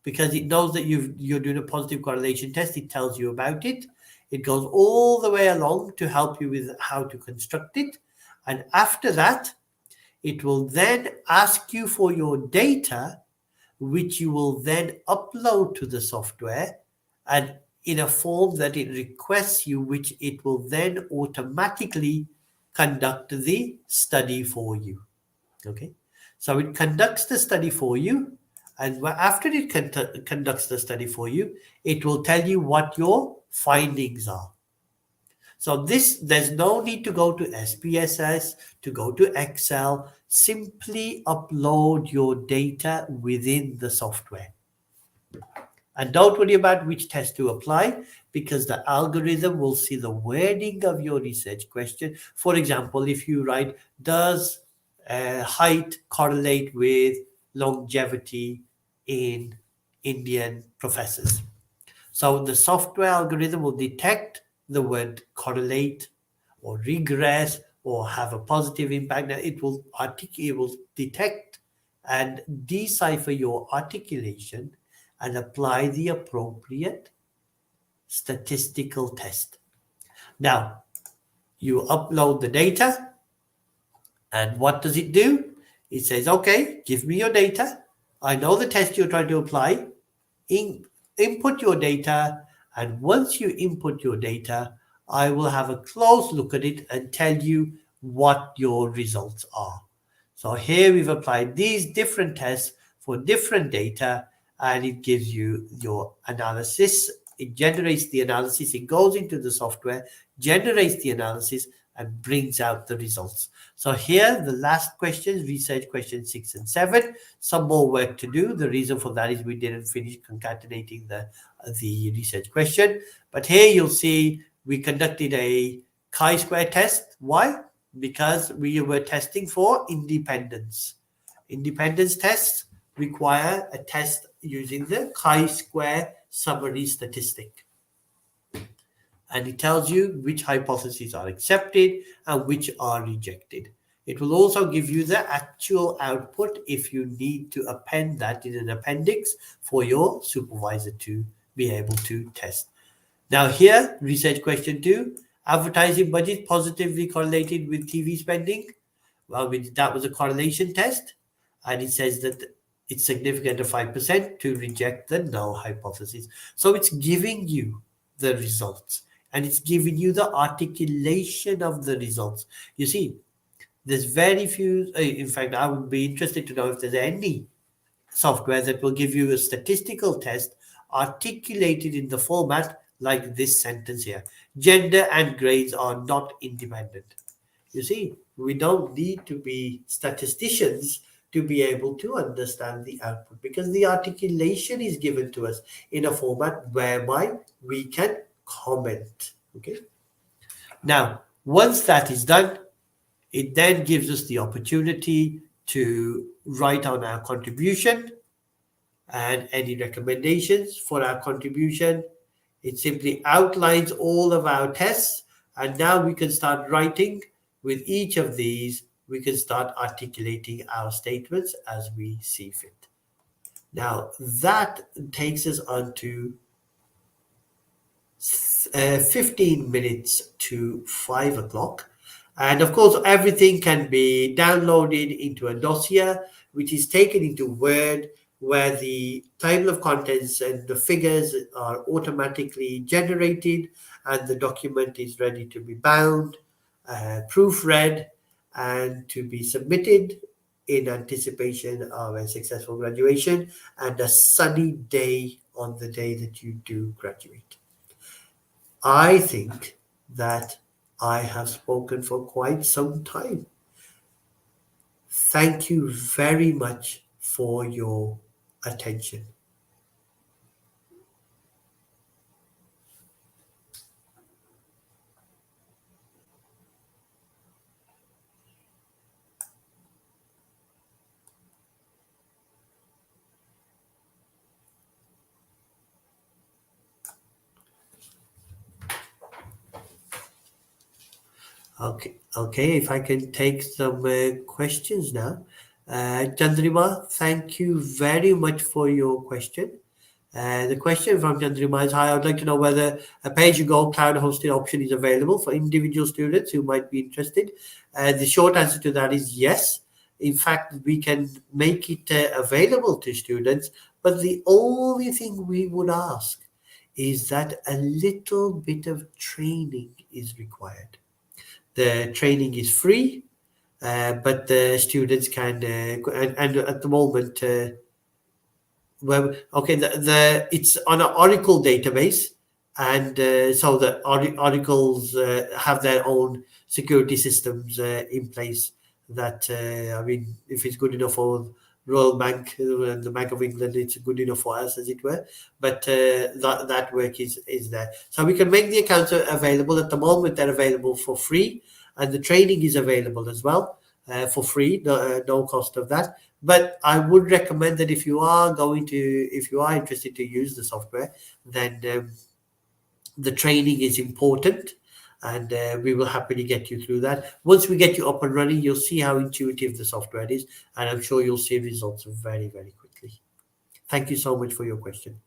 because it knows that you're doing a positive correlation test. It tells you about it. It goes all the way along to help you with how to construct it. And after that, it will then ask you for your data, which you will then upload to the software and in a form that it requests you, which it will then automatically conduct the study for you. Okay. So it conducts the study for you. And after it conducts the study for you, it will tell you what your findings are. So there's no need to go to SPSS, to go to Excel. Simply upload your data within the software. And don't worry about which test to apply, because the algorithm will see the wording of your research question. For example, if you write, does height correlate with longevity in Indian professors? So the software algorithm will detect the word correlate or regress or have a positive impact. Now it will detect and decipher your articulation and apply the appropriate statistical test. Now, you upload the data, and what does it do? It says, okay, give me your data. I know the test you're trying to apply. Input your data, and once you input your data, I will have a close look at it and tell you what your results are. So here we've applied these different tests for different data, and it gives you your analysis. It generates the analysis. It goes into the software, generates the analysis, and brings out the results. So here, the last questions, research questions 6 and 7, some more work to do. The reason for that is we didn't finish concatenating the research question. But here you'll see we conducted a chi-square test. Why? Because we were testing for independence. Independence tests require a test using the chi-square summary statistic. And it tells you which hypotheses are accepted and which are rejected. It will also give you the actual output if you need to append that in an appendix for your supervisor to be able to test. Now here, research question 2, advertising budget positively correlated with TV spending. Well, that was a correlation test, and it says that it's significant of 5% to reject the null hypothesis. So it's giving you the results, and it's giving you the articulation of the results. You see, there's very few, in fact, I would be interested to know if there's any software that will give you a statistical test articulated in the format like this sentence here. Gender and grades are not independent. You see, we don't need to be statisticians to be able to understand the output, because the articulation is given to us in a format whereby we can comment. Okay. Now, once that is done, it then gives us the opportunity to write on our contribution and any recommendations for our contribution. It simply outlines all of our tests, and now we can start writing with each of these. We can start articulating our statements as we see fit. Now, that takes us on to 15 minutes to 5 o'clock. And of course, everything can be downloaded into a dossier, which is taken into Word, where the table of contents and the figures are automatically generated, and the document is ready to be bound, proofread, and to be submitted in anticipation of a successful graduation and a sunny day on the day that you do graduate. I think that I have spoken for quite some time. Thank you very much for your attention. Okay, if I can take some questions now. Chandrima, thank you very much for your question. The question from Chandrima is, hi, I would like to know whether a pay-as-you-go cloud hosted option is available for individual students who might be interested. The short answer to that is yes. In fact, we can make it available to students, but the only thing we would ask is that a little bit of training is required. The training is free, but the students can, and at the moment, well, okay, it's on an Oracle database, and so the Oracles have their own security systems in place. That I mean, if it's good enough for Royal Bank and the Bank of England, it's good enough for us, as it were. But that work is there, so we can make the accounts available. At the moment, they're available for free, and the training is available as well for free, no cost of that. But I would recommend that if you are interested to use the software, then the training is important, and we will happily get you through that. Once we get you up and running, you'll see how intuitive the software is, and I'm sure you'll see results very, very quickly. Thank you so much for your question.